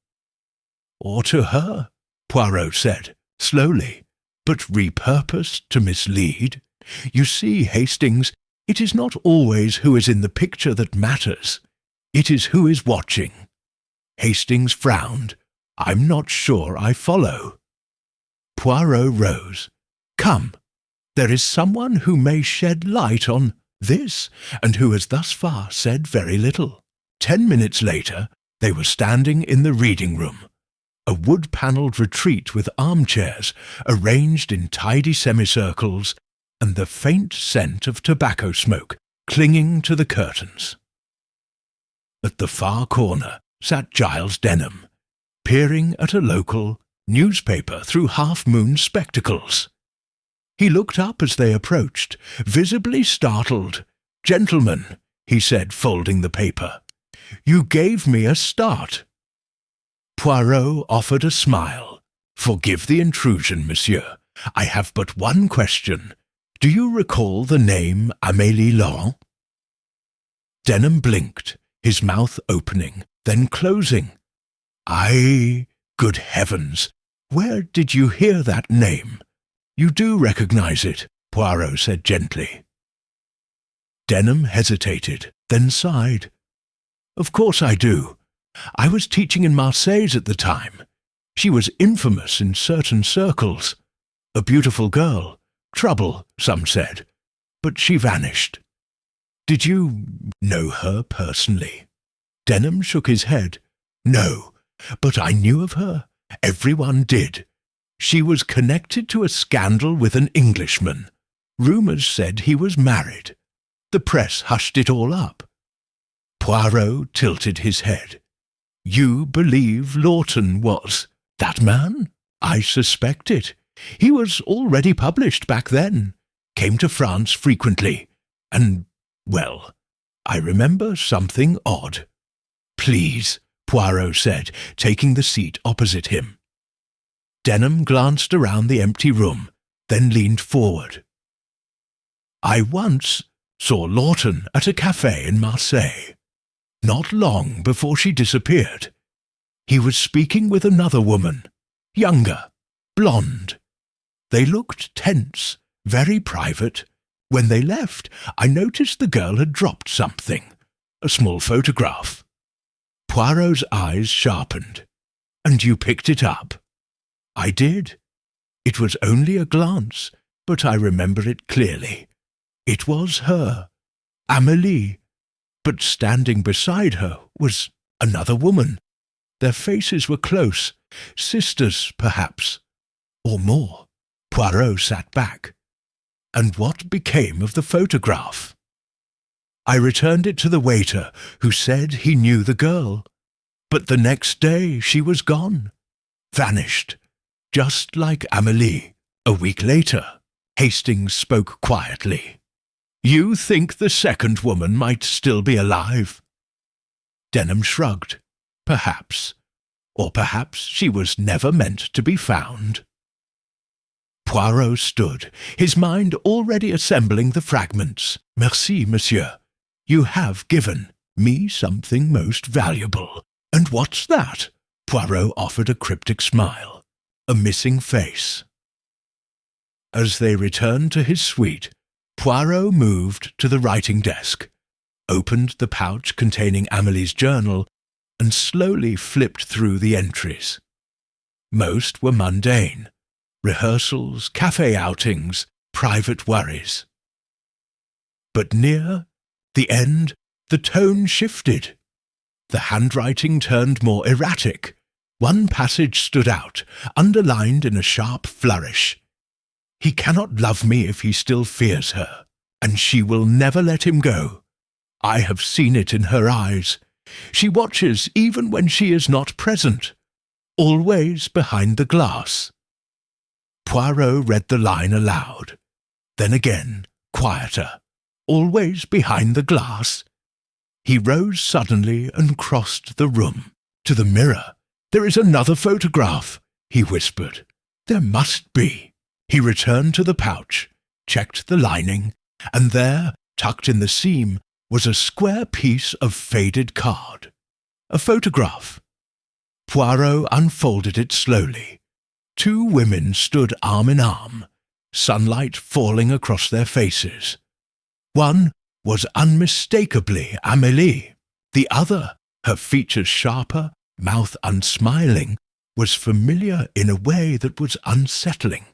"Or to her," Poirot said, slowly, "but repurposed to mislead. You see, Hastings, it is not always who is in the picture that matters. It is who is watching." Hastings frowned. "I'm not sure I follow." Poirot rose. "Come, there is someone who may shed light on this, and who has thus far said very little." 10 minutes later, they were standing in the reading room, a wood-panelled retreat with armchairs arranged in tidy semicircles, and the faint scent of tobacco smoke clinging to the curtains. At the far corner sat Giles Denham, peering at a local newspaper through half-moon spectacles. He looked up as they approached, visibly startled. "Gentlemen," he said, folding the paper, "you gave me a start." Poirot offered a smile. "Forgive the intrusion, monsieur. I have but one question. Do you recall the name Amélie Laurent?" Denham blinked, his mouth opening, then closing. Good heavens! Where did you hear that name?" "You do recognize it," Poirot said gently. Denham hesitated, then sighed. "Of course I do. I was teaching in Marseille at the time. She was infamous in certain circles. A beautiful girl. Trouble, some said. But she vanished." "Did you know her personally?" Denham shook his head. "No, but I knew of her. Everyone did. She was connected to a scandal with an Englishman. Rumours said he was married. The press hushed it all up." Poirot tilted his head. "You believe Lawton was that man?" "I suspect it. He was already published back then, came to France frequently, and, well, I remember something odd." "Please," Poirot said, taking the seat opposite him. Denham glanced around the empty room, then leaned forward. "I once saw Lawton at a café in Marseille, not long before she disappeared. He was speaking with another woman, younger, blonde. They looked tense, very private. When they left, I noticed the girl had dropped something, a small photograph." Poirot's eyes sharpened. "And you picked it up?" "I did. It was only a glance, but I remember it clearly. It was her, Amélie, but standing beside her was another woman. Their faces were close, sisters, perhaps, or more." Poirot sat back. "And what became of the photograph?" "I returned it to the waiter, who said he knew the girl. But the next day she was gone, vanished, just like Amélie. A week later," Hastings spoke quietly, "you think the second woman might still be alive?" Denham shrugged. "Perhaps. Or perhaps she was never meant to be found." Poirot stood, his mind already assembling the fragments. "Merci, monsieur. You have given me something most valuable." "And what's that?" Poirot offered a cryptic smile. "A missing face." As they returned to his suite, Poirot moved to the writing desk, opened the pouch containing Amelie's journal, and slowly flipped through the entries. Most were mundane: rehearsals, café outings, private worries. But near the end, the tone shifted. The handwriting turned more erratic. One passage stood out, underlined in a sharp flourish. "He cannot love me if he still fears her, and she will never let him go. I have seen it in her eyes. She watches even when she is not present, always behind the glass." Poirot read the line aloud. Then again, quieter, always behind the glass. He rose suddenly and crossed the room. To the mirror. "There is another photograph," he whispered. "There must be." He returned to the pouch, checked the lining, and there, tucked in the seam, was a square piece of faded card. A photograph. Poirot unfolded it slowly. 2 women stood arm in arm, sunlight falling across their faces. One was unmistakably Amélie. The other, her features sharper, mouth unsmiling, was familiar in a way that was unsettling.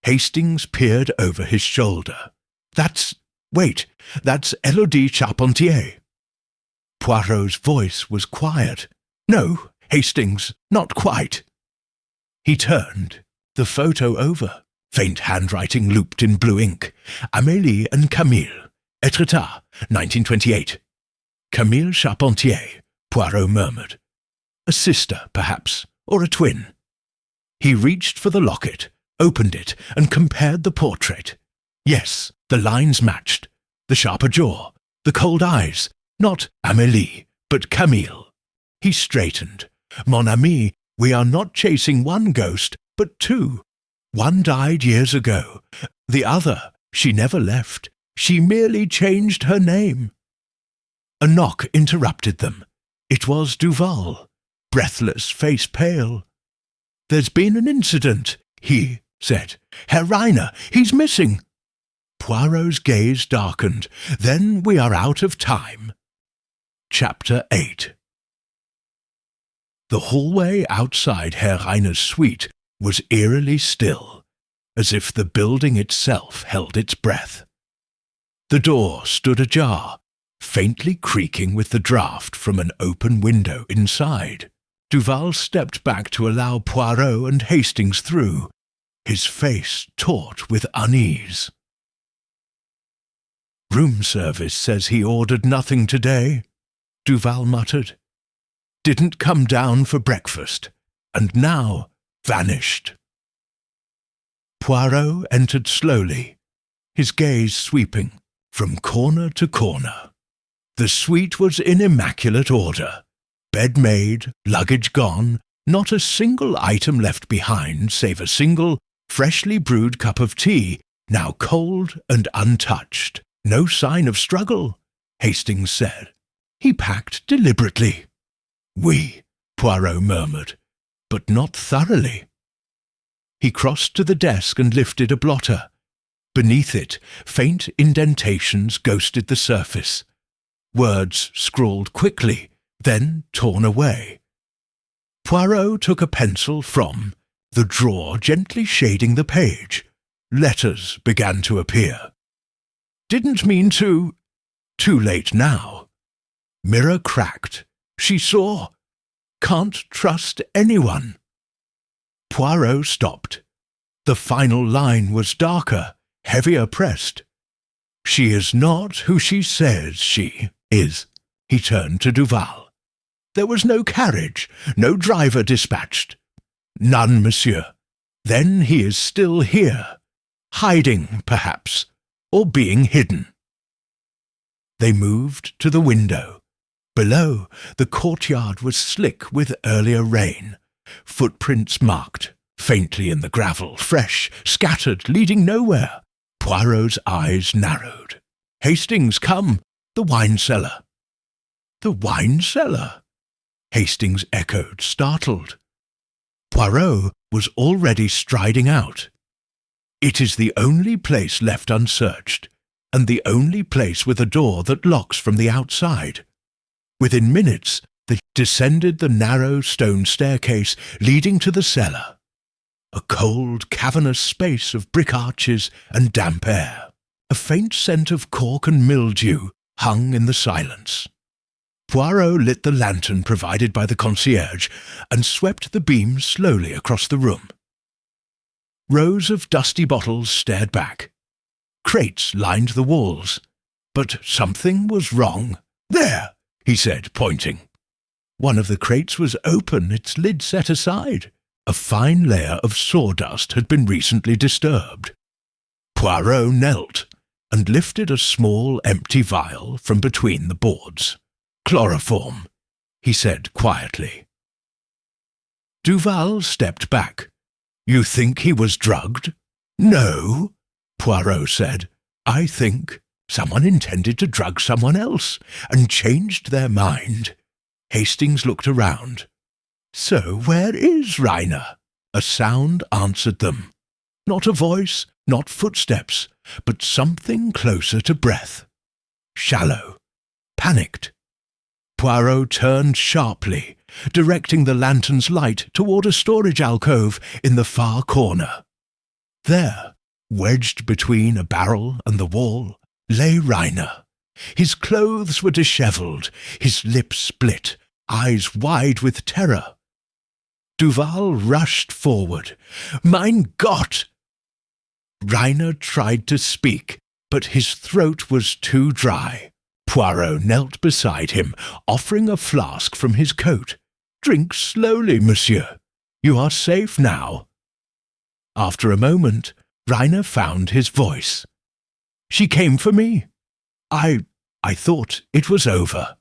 Hastings peered over his shoulder. That's Élodie Charpentier." Poirot's voice was quiet. "No, Hastings, not quite." He turned, the photo over. Faint handwriting looped in blue ink. "Amélie and Camille. Étretat, 1928. Camille Charpentier," Poirot murmured. "A sister, perhaps, or a twin." He reached for the locket, opened it, and compared the portrait. Yes, the lines matched. The sharper jaw, the cold eyes. Not Amélie, but Camille. He straightened. "Mon ami, we are not chasing one ghost, but 2. One died years ago. The other, she never left. She merely changed her name." A knock interrupted them. It was Duval, breathless, face pale. "There's been an incident," he said. "Herr Reiner, he's missing." Poirot's gaze darkened. "Then we are out of time." Chapter 8. The hallway outside Herr Reiner's suite was eerily still, as if the building itself held its breath. The door stood ajar, faintly creaking with the draught from an open window inside. Duval stepped back to allow Poirot and Hastings through, his face taut with unease. "Room service says he ordered nothing today," Duval muttered. "Didn't come down for breakfast, and now vanished." Poirot entered slowly, his gaze sweeping from corner to corner. The suite was in immaculate order. Bed made, luggage gone, not a single item left behind save a single, freshly brewed cup of tea, now cold and untouched. "No sign of struggle," Hastings said. "He packed deliberately." "Oui," Poirot murmured, "but not thoroughly." He crossed to the desk and lifted a blotter. Beneath it, faint indentations ghosted the surface. Words scrawled quickly, then torn away. Poirot took a pencil from the drawer, gently shading the page. Letters began to appear. "Didn't mean to..." Too late now. Mirror cracked. She saw. "Can't trust anyone." Poirot stopped. The final line was darker, heavier pressed. "She is not who she says she is." He turned to Duval. "There was no carriage, no driver dispatched." "None, monsieur." "Then he is still here. Hiding, perhaps, or being hidden." They moved to the window. Below, the courtyard was slick with earlier rain. Footprints marked, faintly in the gravel, fresh, scattered, leading nowhere. Poirot's eyes narrowed. "Hastings, come! The wine cellar." "The wine cellar?" Hastings echoed, startled. Poirot was already striding out. "It is the only place left unsearched, and the only place with a door that locks from the outside." Within minutes, they descended the narrow stone staircase leading to the cellar. A cold, cavernous space of brick arches and damp air. A faint scent of cork and mildew hung in the silence. Poirot lit the lantern provided by the concierge and swept the beam slowly across the room. Rows of dusty bottles stared back. Crates lined the walls. But something was wrong. "There," he said, pointing. One of the crates was open, its lid set aside. A fine layer of sawdust had been recently disturbed. Poirot knelt and lifted a small empty vial from between the boards. "Chloroform," he said quietly. Duval stepped back. "You think he was drugged?" "No," Poirot said. "I think someone intended to drug someone else and changed their mind." Hastings looked around. "So where is Rainer?" A sound answered them. Not a voice, not footsteps, but something closer to breath. Shallow, panicked. Poirot turned sharply, directing the lantern's light toward a storage alcove in the far corner. There, wedged between a barrel and the wall, lay Rainer. His clothes were dishevelled, his lips split, eyes wide with terror. Duval rushed forward. "Mein Gott!" Rainer tried to speak, but his throat was too dry. Poirot knelt beside him, offering a flask from his coat. "Drink slowly, monsieur. You are safe now." After a moment, Rainer found his voice. "She came for me. I thought it was over."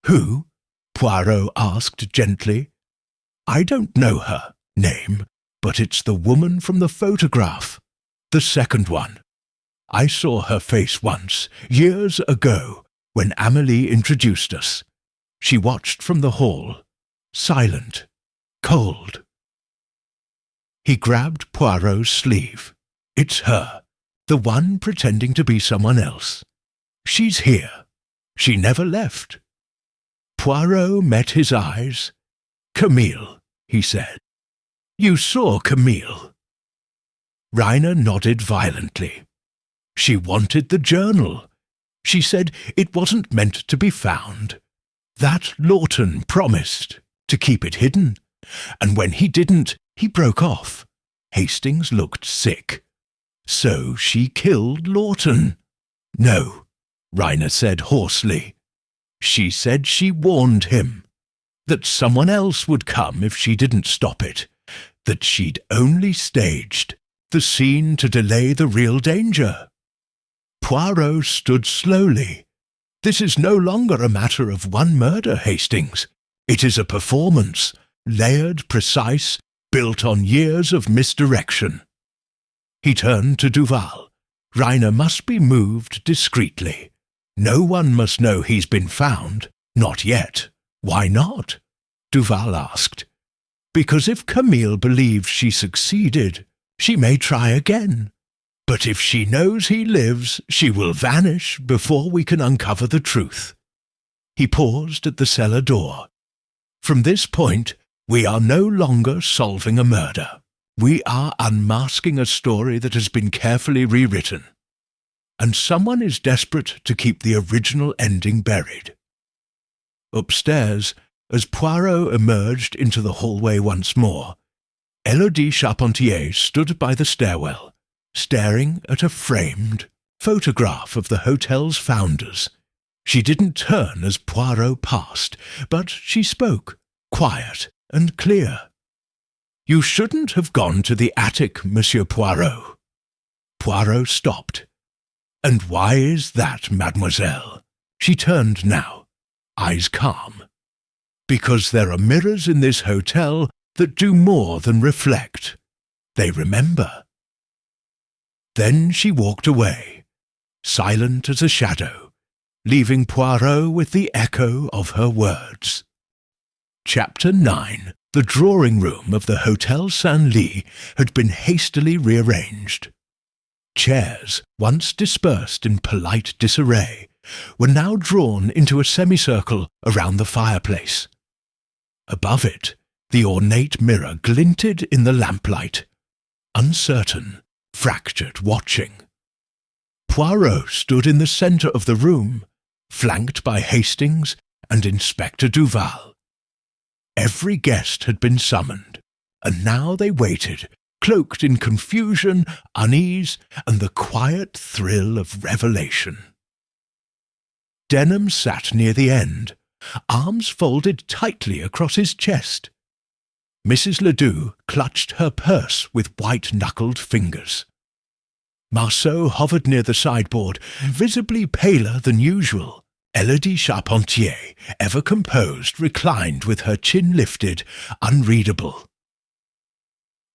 "Who?" Poirot asked gently. "I don't know her name, but it's the woman from the photograph. The second one. I saw her face once, years ago, when Amélie introduced us. She watched from the hall, silent, cold." He grabbed Poirot's sleeve. "It's her, the one pretending to be someone else. She's here. She never left." Poirot met his eyes. "Camille," he said. "You saw Camille." Rainer nodded violently. "She wanted the journal. She said it wasn't meant to be found. That Lawton promised to keep it hidden, and when he didn't, he broke off." Hastings looked sick. "So she killed Lawton?" "No," Rainer said hoarsely. "She said she warned him, that someone else would come if she didn't stop it, that she'd only staged the scene to delay the real danger." Poirot stood slowly. "This is no longer a matter of one murder, Hastings. It is a performance, layered, precise, built on years of misdirection." He turned to Duval. "Rainer must be moved discreetly. No one must know he's been found. Not yet." "Why not?" Duval asked. "Because if Camille believes she succeeded, she may try again. But if she knows he lives, she will vanish before we can uncover the truth." He paused at the cellar door. "From this point, we are no longer solving a murder. We are unmasking a story that has been carefully rewritten. And someone is desperate to keep the original ending buried." Upstairs, as Poirot emerged into the hallway once more, Élodie Charpentier stood by the stairwell, staring at a framed photograph of the hotel's founders. She didn't turn as Poirot passed, but she spoke, quiet and clear. "You shouldn't have gone to the attic, Monsieur Poirot." Poirot stopped. "And why is that, mademoiselle?" She turned now, eyes calm. "Because there are mirrors in this hotel that do more than reflect. They remember." Then she walked away, silent as a shadow, leaving Poirot with the echo of her words. Chapter 9. The drawing-room of the Hotel Saint-Louis had been hastily rearranged. Chairs, once dispersed in polite disarray, were now drawn into a semicircle around the fireplace. Above it, the ornate mirror glinted in the lamplight, uncertain, fractured, watching. Poirot stood in the centre of the room, flanked by Hastings and Inspector Duval. Every guest had been summoned, and now they waited, cloaked in confusion, unease, and the quiet thrill of revelation. Denham sat near the end, arms folded tightly across his chest. Mrs. Ledoux clutched her purse with white-knuckled fingers. Marceau hovered near the sideboard, visibly paler than usual. Élodie Charpentier, ever composed, reclined with her chin lifted, unreadable.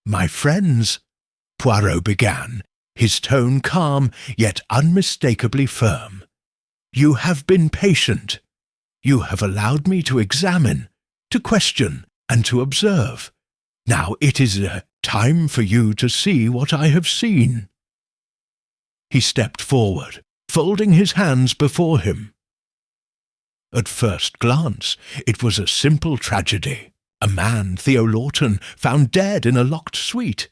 "My friends," Poirot began, his tone calm yet unmistakably firm, "you have been patient. You have allowed me to examine, to question, and to observe. Now it is time for you to see what I have seen." He stepped forward, folding his hands before him. At first glance, it was a simple tragedy. A man, Theo Lawton, found dead in a locked suite.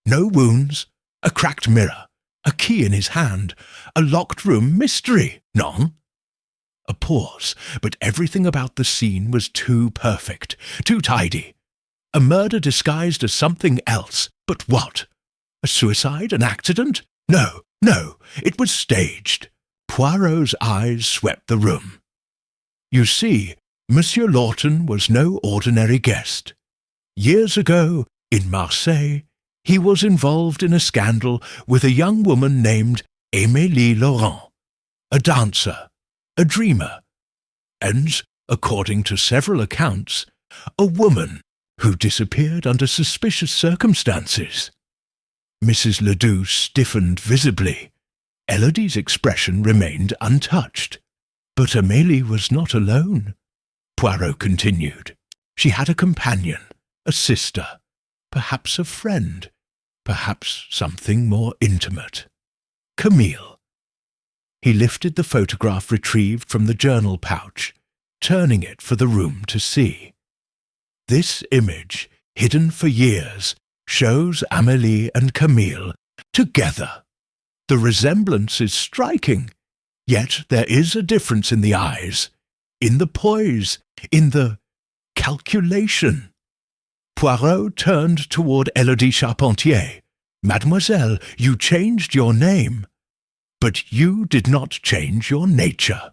No wounds, a cracked mirror, a key in his hand, a locked room mystery, non? A pause, but everything about the scene was too perfect, too tidy. A murder disguised as something else, but what? A suicide, an accident? No, it was staged. Poirot's eyes swept the room. You see, Monsieur Lawton was no ordinary guest. Years ago, in Marseille, he was involved in a scandal with a young woman named Émilie Laurent, a dancer, a dreamer, and, according to several accounts, a woman who disappeared under suspicious circumstances. Mrs. Ledoux stiffened visibly. Élodie's expression remained untouched. But Amélie was not alone, Poirot continued. She had a companion, a sister, perhaps a friend, perhaps something more intimate. Camille. He lifted the photograph retrieved from the journal pouch, turning it for the room to see. This image, hidden for years, shows Amélie and Camille together. The resemblance is striking. Yet there is a difference in the eyes, in the poise, in the calculation. Poirot turned toward Élodie Charpentier. "Mademoiselle, you changed your name, but you did not change your nature."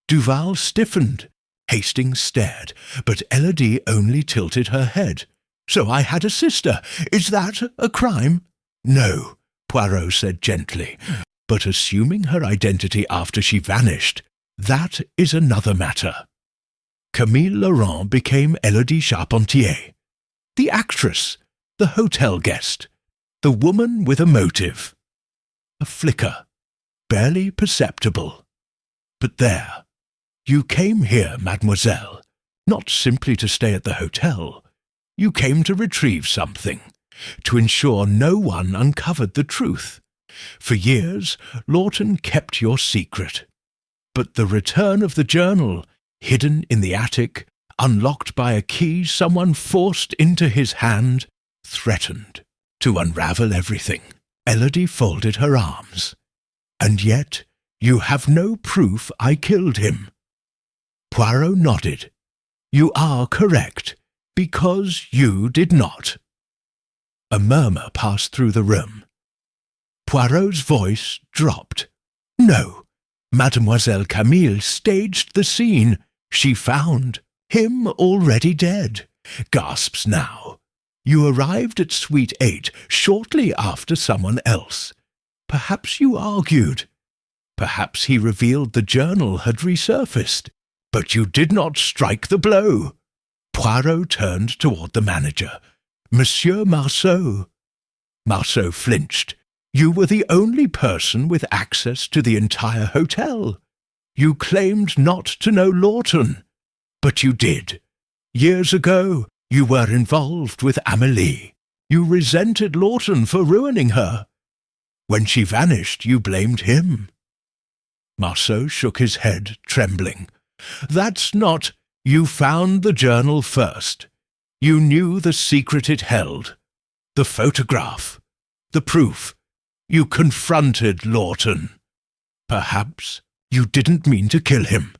Duval stiffened. Hastings stared, but Élodie only tilted her head. "So I had a sister. Is that a crime?" "No," Poirot said gently. "But assuming her identity after she vanished, that is another matter. Camille Laurent became Élodie Charpentier, the actress, the hotel guest, the woman with a motive. A flicker, barely perceptible. But there, you came here, mademoiselle, not simply to stay at the hotel. You came to retrieve something, to ensure no one uncovered the truth. For years, Lawton kept your secret. But the return of the journal, hidden in the attic, unlocked by a key someone forced into his hand, threatened to unravel everything." Élodie folded her arms. "And yet, you have no proof I killed him." Poirot nodded. "You are correct, because you did not." A murmur passed through the room. Poirot's voice dropped. "No, Mademoiselle Camille staged the scene. She found him already dead. Gasps now. You arrived at Suite 8 shortly after someone else. Perhaps you argued. Perhaps he revealed the journal had resurfaced. But you did not strike the blow." Poirot turned toward the manager. "Monsieur Marceau." Marceau flinched. "You were the only person with access to the entire hotel. You claimed not to know Lawton, but you did. Years ago, you were involved with Amélie. You resented Lawton for ruining her. When she vanished, you blamed him." Marceau shook his head, trembling. "That's not— You found the journal first. You knew the secret it held. The photograph. The proof. You confronted Lawton. Perhaps you didn't mean to kill him.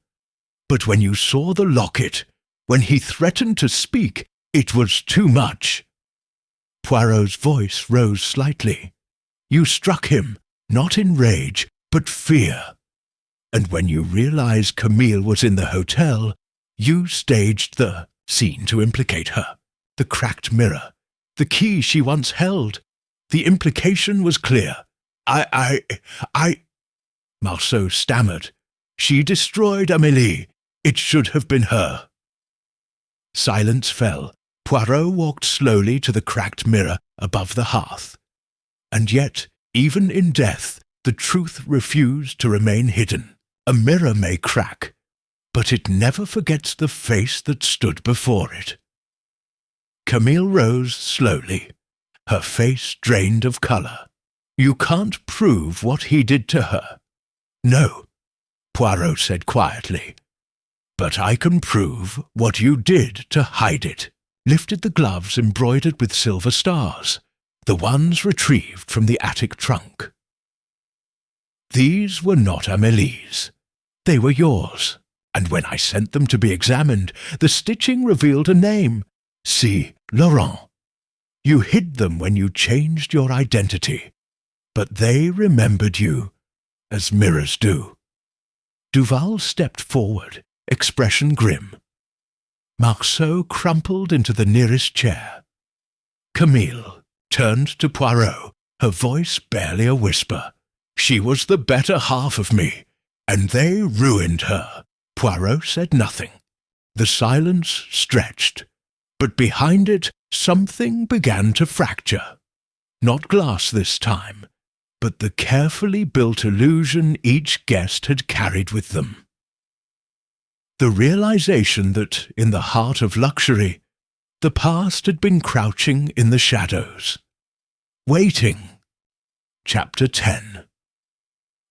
But when you saw the locket, when he threatened to speak, it was too much." Poirot's voice rose slightly. "You struck him, not in rage, but fear. And when you realized Camille was in the hotel, you staged the scene to implicate her. The cracked mirror. The key she once held. The implication was clear. Marceau stammered. She destroyed Amélie. It should have been her. Silence fell. Poirot walked slowly to the cracked mirror above the hearth. And yet, even in death, the truth refused to remain hidden. A mirror may crack, but it never forgets the face that stood before it. Camille rose slowly, her face drained of colour. You can't prove what he did to her. No, Poirot said quietly. But I can prove what you did to hide it. Lifted the gloves embroidered with silver stars, the ones retrieved from the attic trunk. These were not Amélie's. They were yours, and when I sent them to be examined, the stitching revealed a name. C. Laurent. You hid them when you changed your identity, but they remembered you, as mirrors do. Duval stepped forward, expression grim. Marceau crumpled into the nearest chair. Camille turned to Poirot, her voice barely a whisper. She was the better half of me, and they ruined her. Poirot said nothing. The silence stretched, but behind it something began to fracture. Not glass this time, but the carefully built illusion each guest had carried with them. The realization that, in the heart of luxury, the past had been crouching in the shadows, waiting. Chapter 10.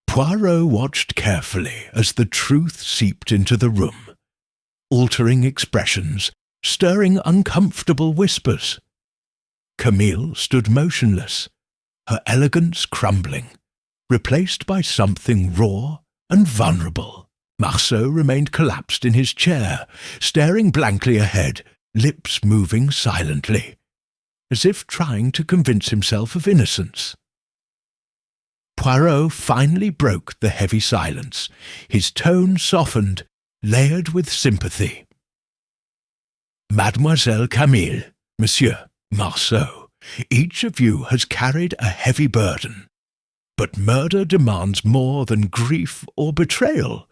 Poirot watched carefully as the truth seeped into the room, altering expressions, stirring uncomfortable whispers. Camille stood motionless, her elegance crumbling, replaced by something raw and vulnerable. Marceau remained collapsed in his chair, staring blankly ahead, lips moving silently, as if trying to convince himself of innocence. Poirot finally broke the heavy silence. His tone softened, layered with sympathy. Mademoiselle Camille, Monsieur Marceau, each of you has carried a heavy burden. But murder demands more than grief or betrayal.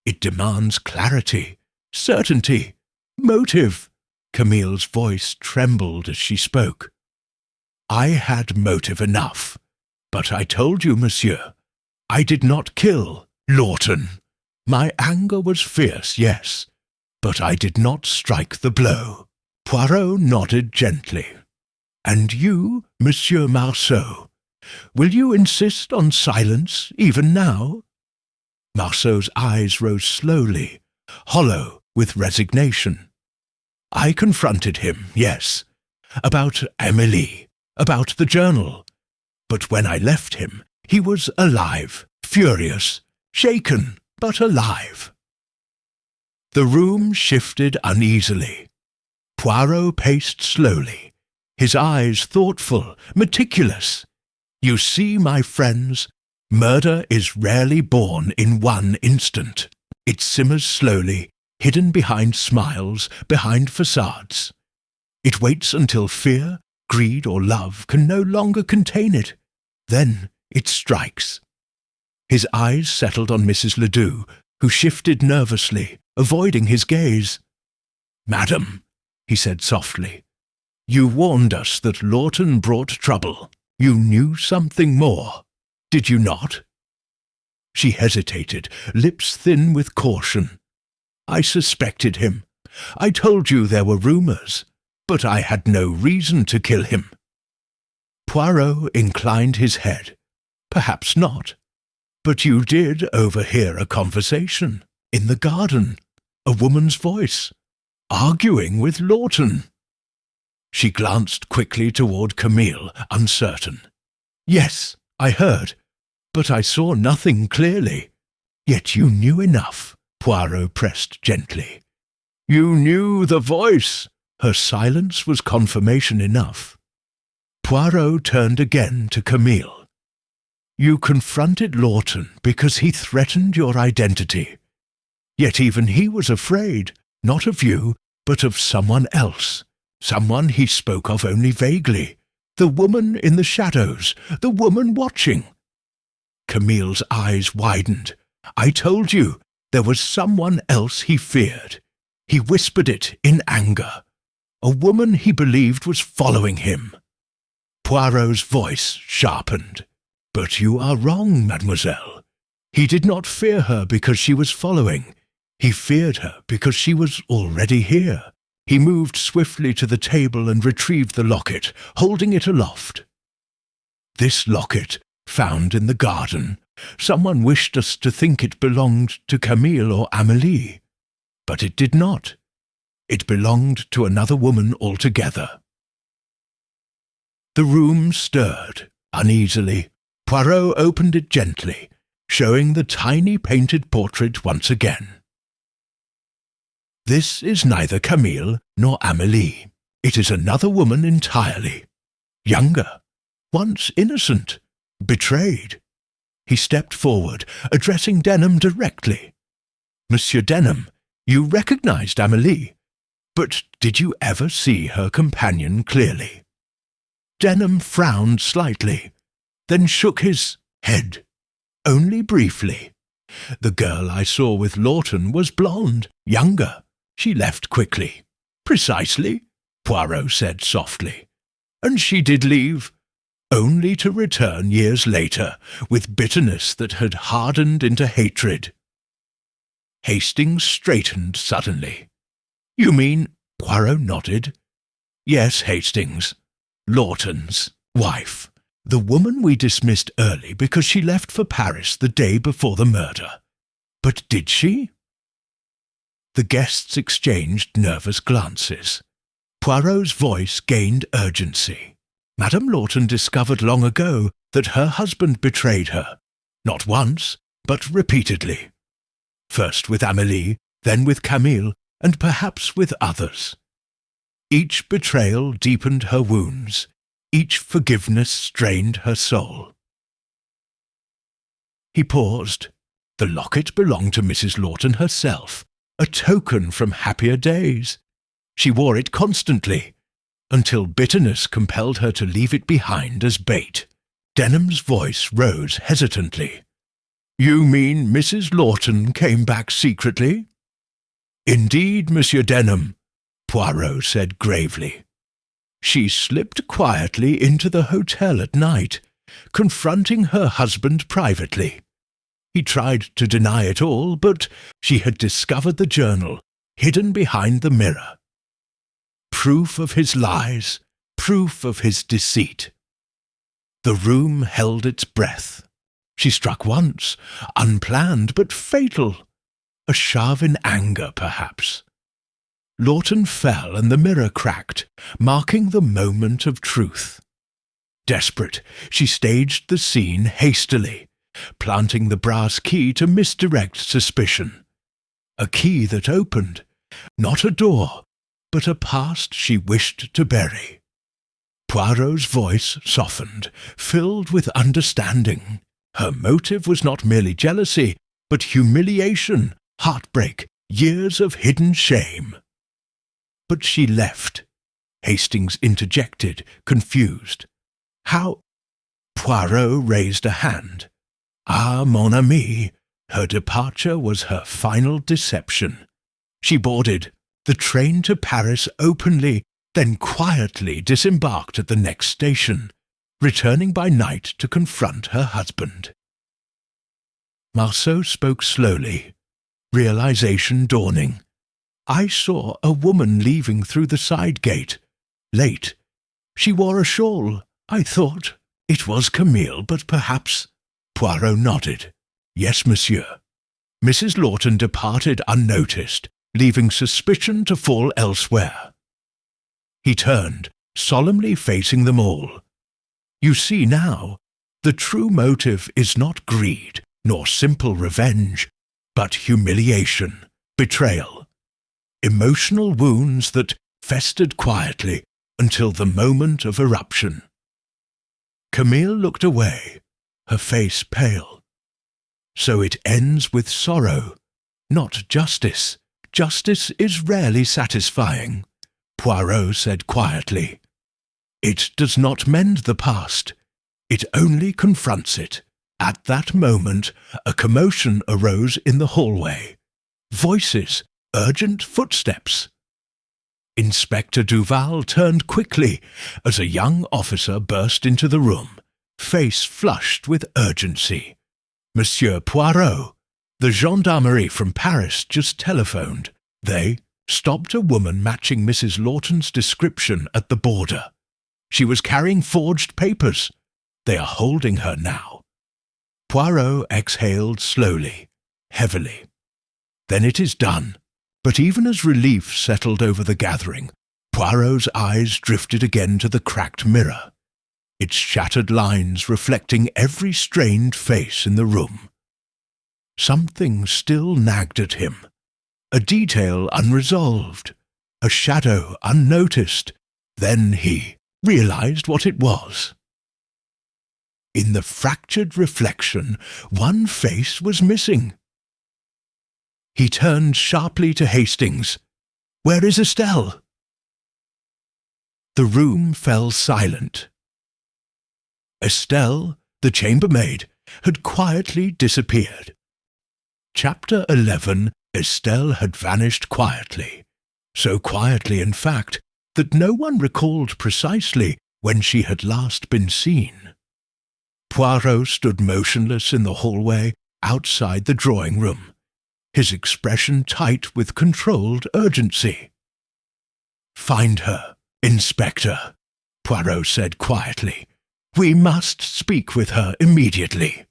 It demands clarity, certainty, motive. Camille's voice trembled as she spoke. I had motive enough, but I told you, monsieur, I did not kill Lawton. My anger was fierce, yes, but I did not strike the blow. Poirot nodded gently. And you, Monsieur Marceau, will you insist on silence even now? Marceau's eyes rose slowly, hollow with resignation. I confronted him, yes, about Amélie, about the journal. But when I left him, he was alive, furious, shaken, but alive. The room shifted uneasily. Poirot paced slowly, his eyes thoughtful, meticulous. You see, my friends, murder is rarely born in one instant. It simmers slowly, hidden behind smiles, behind facades. It waits until fear, greed, or love can no longer contain it. Then it strikes. His eyes settled on Mrs. Ledoux, who shifted nervously, avoiding his gaze. Madam, he said softly, you warned us that Lawton brought trouble. You knew something more, did you not? She hesitated, lips thin with caution. I suspected him. I told you there were rumours, but I had no reason to kill him. Poirot inclined his head. Perhaps not. But you did overhear a conversation in the garden, a woman's voice, arguing with Lawton. She glanced quickly toward Camille, uncertain. Yes, I heard, but I saw nothing clearly. Yet you knew enough, Poirot pressed gently. You knew the voice. Her silence was confirmation enough. Poirot turned again to Camille. You confronted Lawton because he threatened your identity. Yet even he was afraid, not of you, but of someone else. Someone he spoke of only vaguely. The woman in the shadows, the woman watching. Camille's eyes widened. I told you, there was someone else he feared. He whispered it in anger. A woman he believed was following him. Poirot's voice sharpened. But you are wrong, mademoiselle. He did not fear her because she was following. He feared her because she was already here. He moved swiftly to the table and retrieved the locket, holding it aloft. This locket, found in the garden, someone wished us to think it belonged to Camille or Amélie. But it did not. It belonged to another woman altogether. The room stirred uneasily. Poirot opened it gently, showing the tiny painted portrait once again. This is neither Camille nor Amélie. It is another woman entirely. Younger, once innocent, betrayed. He stepped forward, addressing Denham directly. Monsieur Denham, you recognized Amélie, but did you ever see her companion clearly? Denham frowned slightly, then shook his head, only briefly. The girl I saw with Lawton was blonde, younger. She left quickly. Precisely, Poirot said softly. And she did leave, only to return years later with bitterness that had hardened into hatred. Hastings straightened suddenly. You mean, Poirot nodded. Yes, Hastings. Lawton's wife. The woman we dismissed early because she left for Paris the day before the murder. But did she? The guests exchanged nervous glances. Poirot's voice gained urgency. Madame Lawton discovered long ago that her husband betrayed her, not once, but repeatedly. First with Amélie, then with Camille, and perhaps with others. Each betrayal deepened her wounds. Each forgiveness strained her soul. He paused. The locket belonged to Mrs. Lawton herself, a token from happier days. She wore it constantly, until bitterness compelled her to leave it behind as bait. Denham's voice rose hesitantly. You mean Mrs. Lawton came back secretly? Indeed, Monsieur Denham, Poirot said gravely. She slipped quietly into the hotel at night, confronting her husband privately. He tried to deny it all, but she had discovered the journal, hidden behind the mirror. Proof of his lies, proof of his deceit. The room held its breath. She struck once, unplanned but fatal. A shove in anger, perhaps. Lawton fell and the mirror cracked, marking the moment of truth. Desperate, she staged the scene hastily, planting the brass key to misdirect suspicion. A key that opened, not a door, but a past she wished to bury. Poirot's voice softened, filled with understanding. Her motive was not merely jealousy, but humiliation, heartbreak, years of hidden shame. But she left. Hastings interjected, confused. How? Poirot raised a hand. Ah, mon ami, her departure was her final deception. She boarded the train to Paris openly, then quietly disembarked at the next station, returning by night to confront her husband. Marceau spoke slowly, realization dawning. I saw a woman leaving through the side gate, late. She wore a shawl. I thought it was Camille, but perhaps... Poirot nodded. Yes, monsieur. Mrs. Lawton departed unnoticed, leaving suspicion to fall elsewhere. He turned, solemnly facing them all. You see now, the true motive is not greed, nor simple revenge, but humiliation, betrayal. Emotional wounds that festered quietly until the moment of eruption. Camille looked away, her face pale. So it ends with sorrow, not justice. Justice is rarely satisfying. Poirot said quietly. "It does not mend the past. It only confronts it." At that moment, a commotion arose in the hallway. Voices, urgent footsteps. Inspector Duval turned quickly as a young officer burst into the room, face flushed with urgency. Monsieur Poirot, the gendarmerie from Paris, just telephoned. They stopped a woman matching Mrs. Lawton's description at the border. She was carrying forged papers. They are holding her now. Poirot exhaled slowly, heavily. Then it is done. But even as relief settled over the gathering, Poirot's eyes drifted again to the cracked mirror, its shattered lines reflecting every strained face in the room. Something still nagged at him, a detail unresolved, a shadow unnoticed. Then he realized what it was. In the fractured reflection, one face was missing. He turned sharply to Hastings. "Where is Estelle?" The room fell silent. Estelle, the chambermaid, had quietly disappeared. Chapter 11, Estelle had vanished quietly. So quietly, in fact, that no one recalled precisely when she had last been seen. Poirot stood motionless in the hallway outside the drawing-room, his expression tight with controlled urgency. "Find her, Inspector," Poirot said quietly. "We must speak with her immediately."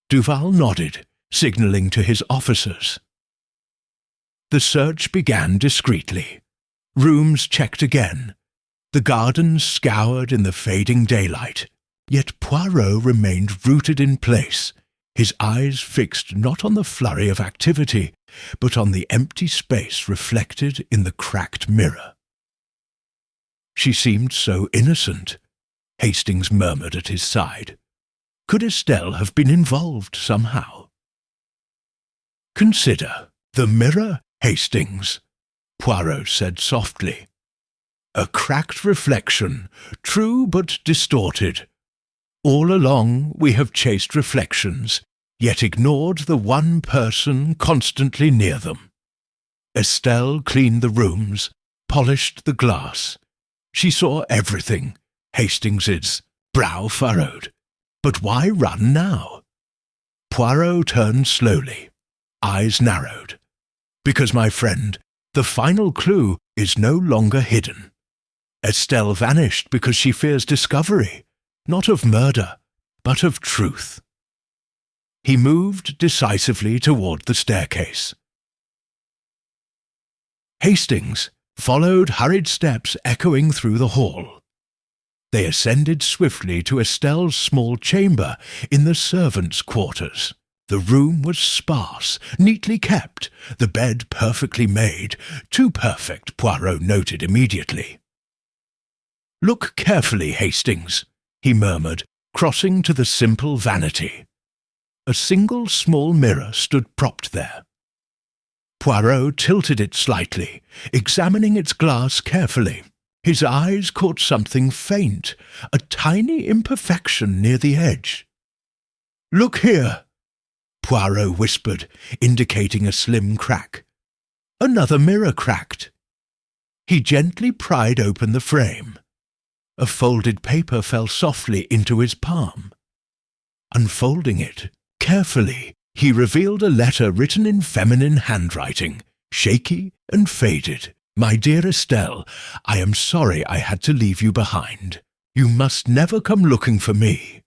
Duval nodded, signalling to his officers. The search began discreetly. Rooms checked again. The gardens scoured in the fading daylight. Yet Poirot remained rooted in place, his eyes fixed not on the flurry of activity, but on the empty space reflected in the cracked mirror. "She seemed so innocent," Hastings murmured at his side. "Could Estelle have been involved somehow?" "Consider the mirror, Hastings," Poirot said softly. "A cracked reflection, true but distorted. All along we have chased reflections, yet ignored the one person constantly near them. Estelle cleaned the rooms, polished the glass. She saw everything." Hastings's brow furrowed. "But why run now?" Poirot turned slowly, eyes narrowed. "Because, my friend, the final clue is no longer hidden. Estelle vanished because she fears discovery, not of murder, but of truth." He moved decisively toward the staircase. Hastings followed hurried steps echoing through the hall. They ascended swiftly to Estelle's small chamber in the servants' quarters. The room was sparse, neatly kept, the bed perfectly made, too perfect, Poirot noted immediately. "Look carefully, Hastings," he murmured, crossing to the simple vanity. A single small mirror stood propped there. Poirot tilted it slightly, examining its glass carefully. His eyes caught something faint, a tiny imperfection near the edge. "Look here," Poirot whispered, indicating a slim crack. Another mirror cracked. He gently pried open the frame. A folded paper fell softly into his palm. Unfolding it carefully, he revealed a letter written in feminine handwriting, shaky and faded. "My dear Estelle, I am sorry I had to leave you behind. You must never come looking for me.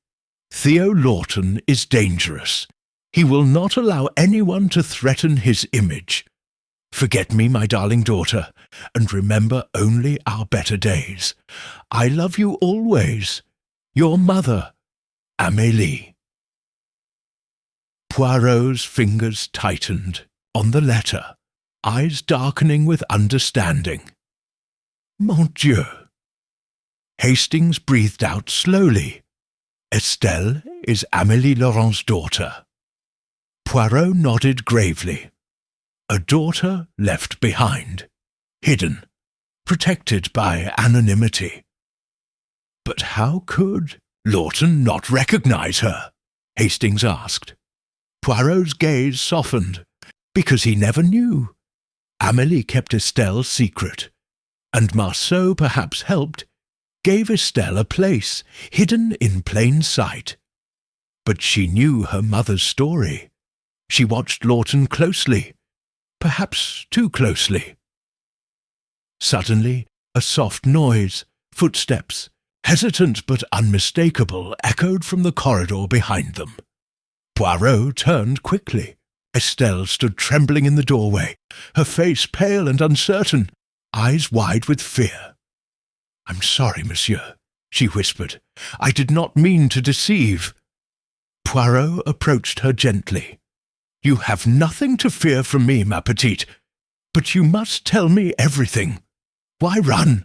Theo Lawton is dangerous. He will not allow anyone to threaten his image. Forget me, my darling daughter, and remember only our better days. I love you always. Your mother, Amélie." Poirot's fingers tightened on the letter, eyes darkening with understanding. "Mon Dieu!" Hastings breathed out slowly. "Estelle is Amélie Laurent's daughter." Poirot nodded gravely. A daughter left behind, hidden, protected by anonymity. But how could Lawton not recognize her? Hastings asked. Poirot's gaze softened, because he never knew. Amélie kept Estelle secret, and Marceau perhaps helped, gave Estelle a place, hidden in plain sight. But she knew her mother's story. She watched Lawton closely, perhaps too closely. Suddenly, a soft noise, footsteps, hesitant but unmistakable, echoed from the corridor behind them. Poirot turned quickly. Estelle stood trembling in the doorway, her face pale and uncertain, eyes wide with fear. "I'm sorry, monsieur," she whispered. "I did not mean to deceive." Poirot approached her gently. "You have nothing to fear from me, ma petite, but you must tell me everything. Why run?"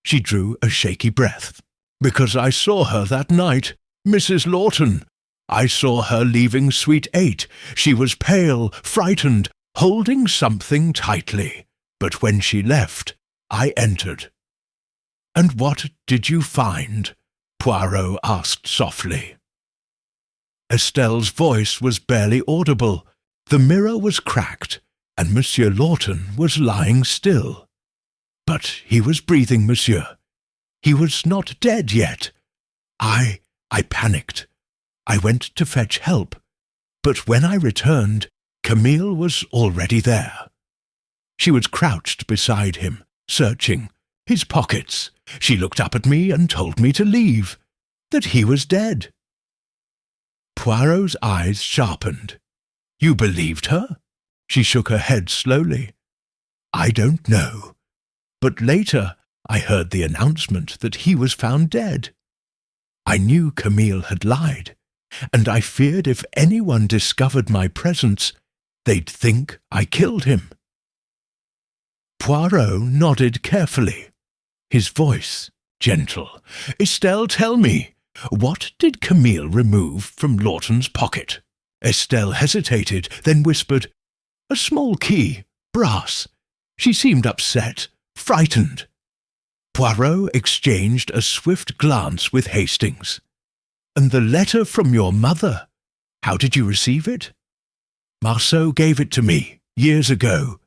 She drew a shaky breath. "Because I saw her that night, Mrs. Lawton. I saw her leaving Suite 8. She was pale, frightened, holding something tightly. But when she left, I entered." "And what did you find?" Poirot asked softly. Estelle's voice was barely audible. The mirror was cracked, and Monsieur Lawton was lying still. But he was breathing, monsieur. He was not dead yet. I panicked. I went to fetch help, but when I returned, Camille was already there. She was crouched beside him, searching his pockets. She looked up at me and told me to leave, that he was dead. Poirot's eyes sharpened. "You believed her?" She shook her head slowly. "I don't know. But later I heard the announcement that he was found dead. I knew Camille had lied, and I feared if anyone discovered my presence, they'd think I killed him." Poirot nodded carefully, his voice gentle. "Estelle, tell me, what did Camille remove from Lawton's pocket?" Estelle hesitated, then whispered, "A small key, brass." She seemed upset, frightened. Poirot exchanged a swift glance with Hastings. "And the letter from your mother, how did you receive it?" "Marceau gave it to me, years ago."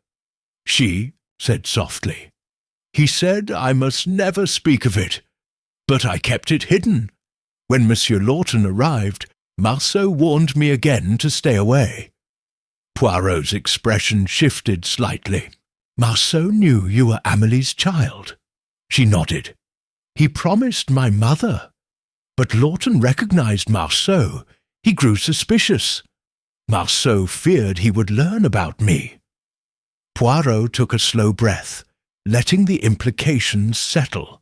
She said softly, "He said I must never speak of it, but I kept it hidden. When Monsieur Lawton arrived, Marceau warned me again to stay away." Poirot's expression shifted slightly. "Marceau knew you were Amélie's child." She nodded. "He promised my mother. But Lawton recognized Marceau. He grew suspicious. Marceau feared he would learn about me." Poirot took a slow breath, letting the implications settle.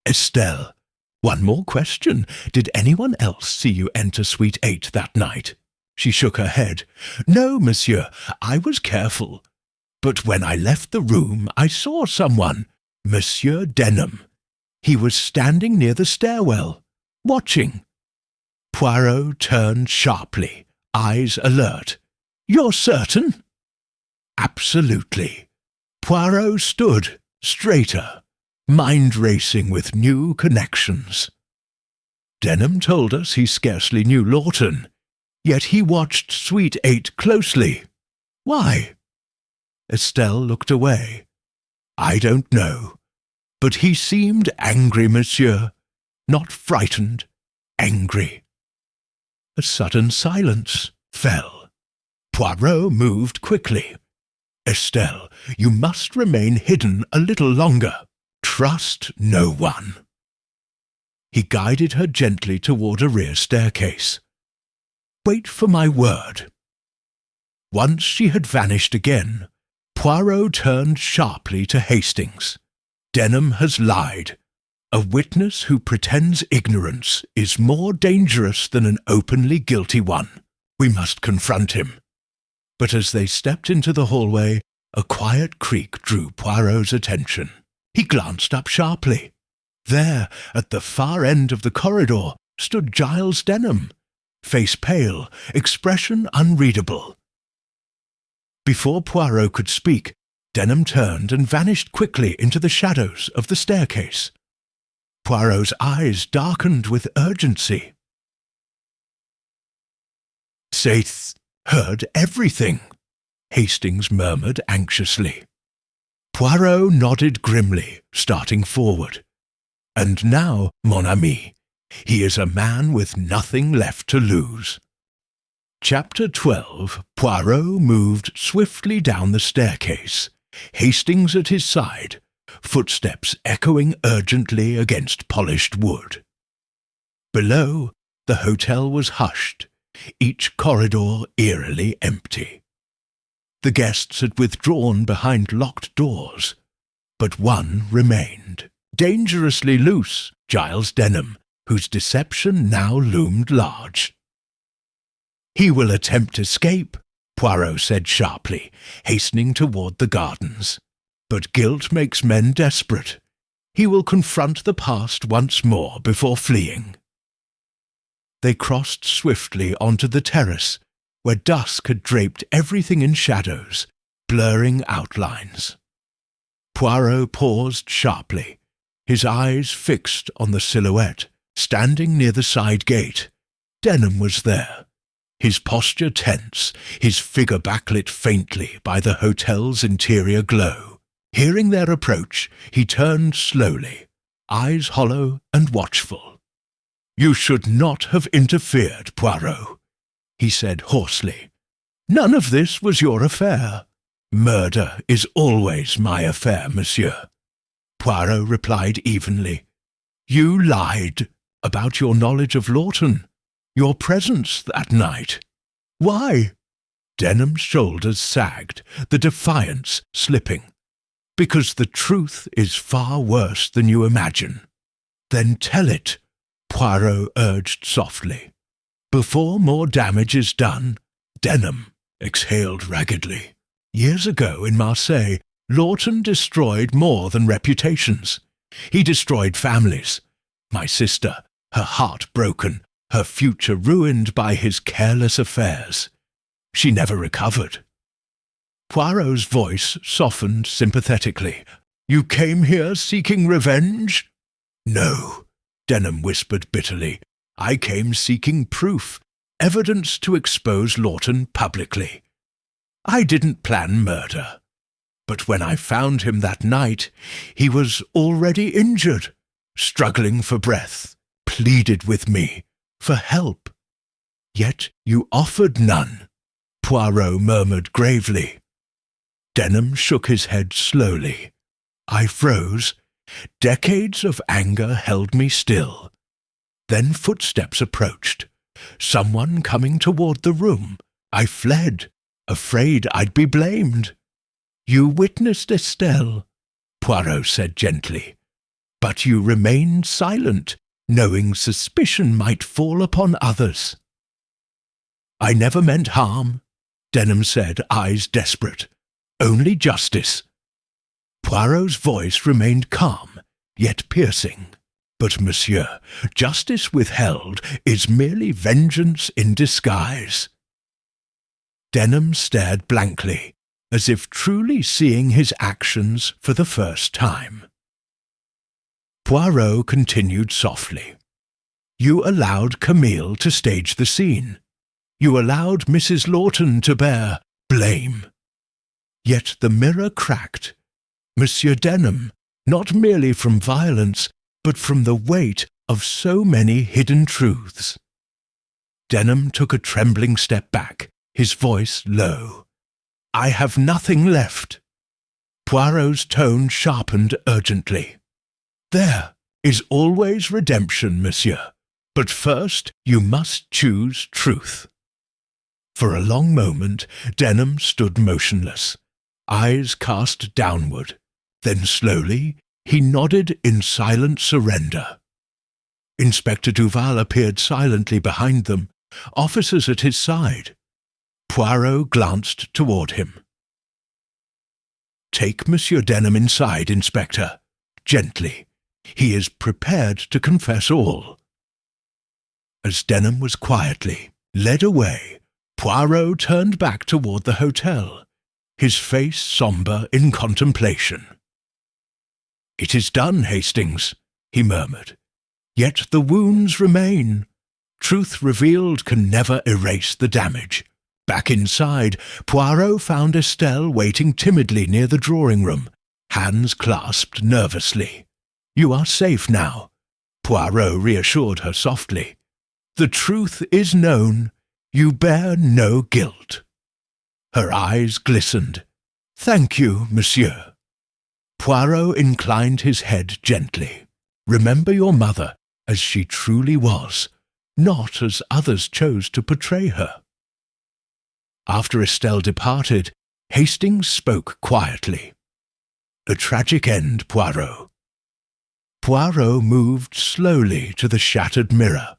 "Estelle, one more question. Did anyone else see you enter Suite 8 that night?" She shook her head. "No, monsieur, I was careful. But when I left the room, I saw someone, Monsieur Denham. He was standing near the stairwell, watching." Poirot turned sharply, eyes alert. "You're certain?" "Absolutely." Poirot stood straighter, mind racing with new connections. "Denham told us he scarcely knew Lawton, yet he watched Suite 8 closely. Why?" Estelle looked away. "I don't know, but he seemed angry, monsieur. Not frightened, angry." A sudden silence fell. Poirot moved quickly. "Estelle, you must remain hidden a little longer. Trust no one." He guided her gently toward a rear staircase. "Wait for my word." Once she had vanished again, Poirot turned sharply to Hastings. "Denham has lied. A witness who pretends ignorance is more dangerous than an openly guilty one. We must confront him." But as they stepped into the hallway, a quiet creak drew Poirot's attention. He glanced up sharply. There, at the far end of the corridor, stood Giles Denham, face pale, expression unreadable. Before Poirot could speak, Denham turned and vanished quickly into the shadows of the staircase. Poirot's eyes darkened with urgency. "Saith heard everything," Hastings murmured anxiously. Poirot nodded grimly, starting forward. "And now, mon ami, he is a man with nothing left to lose." Chapter 12. Poirot moved swiftly down the staircase, Hastings at his side, footsteps echoing urgently against polished wood. Below, the hotel was hushed, each corridor eerily empty. The guests had withdrawn behind locked doors, but one remained, dangerously loose, Giles Denham, whose deception now loomed large. "He will attempt escape," Poirot said sharply, hastening toward the gardens. "But guilt makes men desperate. He will confront the past once more before fleeing." They crossed swiftly onto the terrace, where dusk had draped everything in shadows, blurring outlines. Poirot paused sharply, his eyes fixed on the silhouette, standing near the side gate. Denham was there, his posture tense, his figure backlit faintly by the hotel's interior glow. Hearing their approach, he turned slowly, eyes hollow and watchful. "You should not have interfered, Poirot," he said hoarsely. "None of this was your affair." "Murder is always my affair, monsieur," Poirot replied evenly. "You lied about your knowledge of Lawton, your presence that night." "Why?" Denham's shoulders sagged, the defiance slipping. "Because the truth is far worse than you imagine." "Then tell it," Poirot urged softly. "Before more damage is done." Denham exhaled raggedly. "Years ago in Marseille, Lawton destroyed more than reputations. He destroyed families. My sister, her heart broken, her future ruined by his careless affairs. She never recovered." Poirot's voice softened sympathetically. "You came here seeking revenge?" "No," Denham whispered bitterly. "I came seeking proof, evidence to expose Lawton publicly. I didn't plan murder. But when I found him that night, he was already injured, struggling for breath, pleaded with me for help. Yet you offered none," Poirot murmured gravely. Denham shook his head slowly. I froze. Decades of anger held me still. Then footsteps approached. Someone coming toward the room. I fled, afraid I'd be blamed. "You witnessed Estelle," Poirot said gently. "But you remained silent, knowing suspicion might fall upon others." "I never meant harm," Denham said, eyes desperate. "Only justice." Poirot's voice remained calm, yet piercing. "But, monsieur, justice withheld is merely vengeance in disguise." Denham stared blankly, as if truly seeing his actions for the first time. Poirot continued softly. "You allowed Camille to stage the scene. You allowed Mrs. Lawton to bear blame. Yet the mirror cracked. Monsieur Denham, not merely from violence, but from the weight of so many hidden truths." Denham took a trembling step back, his voice low. "I have nothing left." Poirot's tone sharpened urgently. "There is always redemption, monsieur, but first you must choose truth." For a long moment Denham stood motionless, eyes cast downward. Then slowly he nodded in silent surrender. Inspector Duval appeared silently behind them, officers at his side. Poirot glanced toward him. "Take Monsieur Denham inside, Inspector. Gently. He is prepared to confess all." As Denham was quietly led away, Poirot turned back toward the hotel, his face sombre in contemplation. "It is done, Hastings," he murmured. "Yet the wounds remain. Truth revealed can never erase the damage." Back inside, Poirot found Estelle waiting timidly near the drawing-room, hands clasped nervously. "You are safe now," Poirot reassured her softly. "The truth is known. You bear no guilt." Her eyes glistened. "Thank you, monsieur." Poirot inclined his head gently. "Remember your mother as she truly was, not as others chose to portray her." After Estelle departed, Hastings spoke quietly. "A tragic end, Poirot." Poirot moved slowly to the shattered mirror,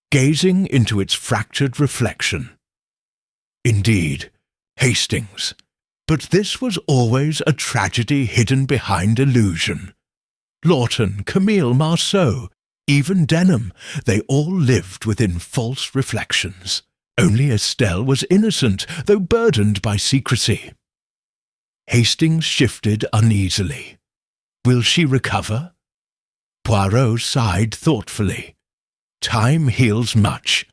gazing into its fractured reflection. "Indeed, Hastings, but this was always a tragedy hidden behind illusion. Lawton, Camille, Marceau, even Denham, they all lived within false reflections. Only Estelle was innocent, though burdened by secrecy." Hastings shifted uneasily. "Will she recover?" Poirot sighed thoughtfully. "Time heals much,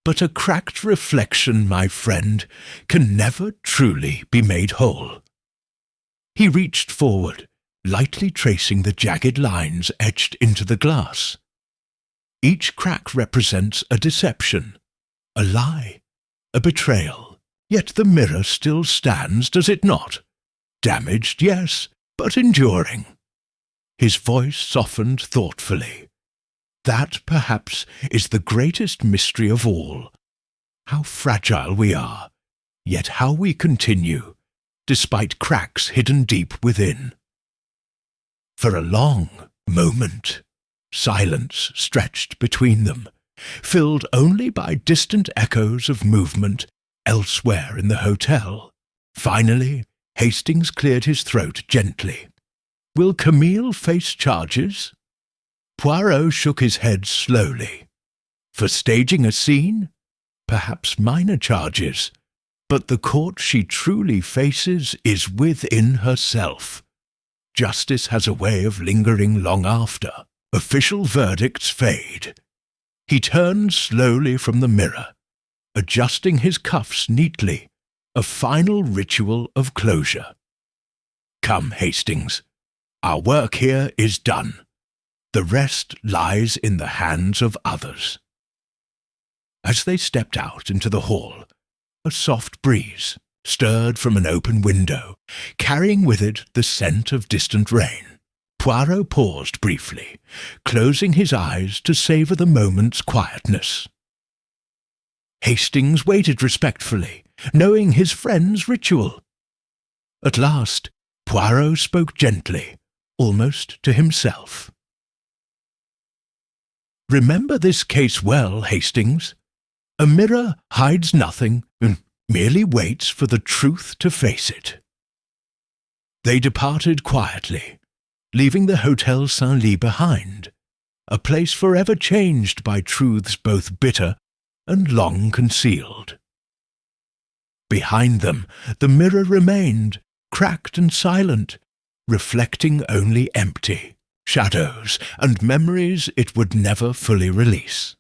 but a cracked reflection, my friend, can never truly be made whole." He reached forward, lightly tracing the jagged lines etched into the glass. "Each crack represents a deception, a lie, a betrayal. Yet the mirror still stands, does it not? Damaged, yes, but enduring." His voice softened thoughtfully. "That, perhaps, is the greatest mystery of all. How fragile we are, yet how we continue, despite cracks hidden deep within." For a long moment, silence stretched between them, filled only by distant echoes of movement elsewhere in the hotel. Finally, Hastings cleared his throat gently. "Will Camille face charges?" Poirot shook his head slowly. "For staging a scene? Perhaps minor charges, but the court she truly faces is within herself. Justice has a way of lingering long after. Official verdicts fade." He turned slowly from the mirror, adjusting his cuffs neatly, a final ritual of closure. "Come, Hastings. Our work here is done. The rest lies in the hands of others." As they stepped out into the hall, a soft breeze stirred from an open window, carrying with it the scent of distant rain. Poirot paused briefly, closing his eyes to savour the moment's quietness. Hastings waited respectfully, knowing his friend's ritual. At last, Poirot spoke gently, almost to himself. "Remember this case well, Hastings. A mirror hides nothing and merely waits for the truth to face it." They departed quietly, leaving the Hotel Saint-Ly behind, a place forever changed by truths both bitter and long concealed. Behind them, the mirror remained, cracked and silent, reflecting only empty shadows and memories it would never fully release.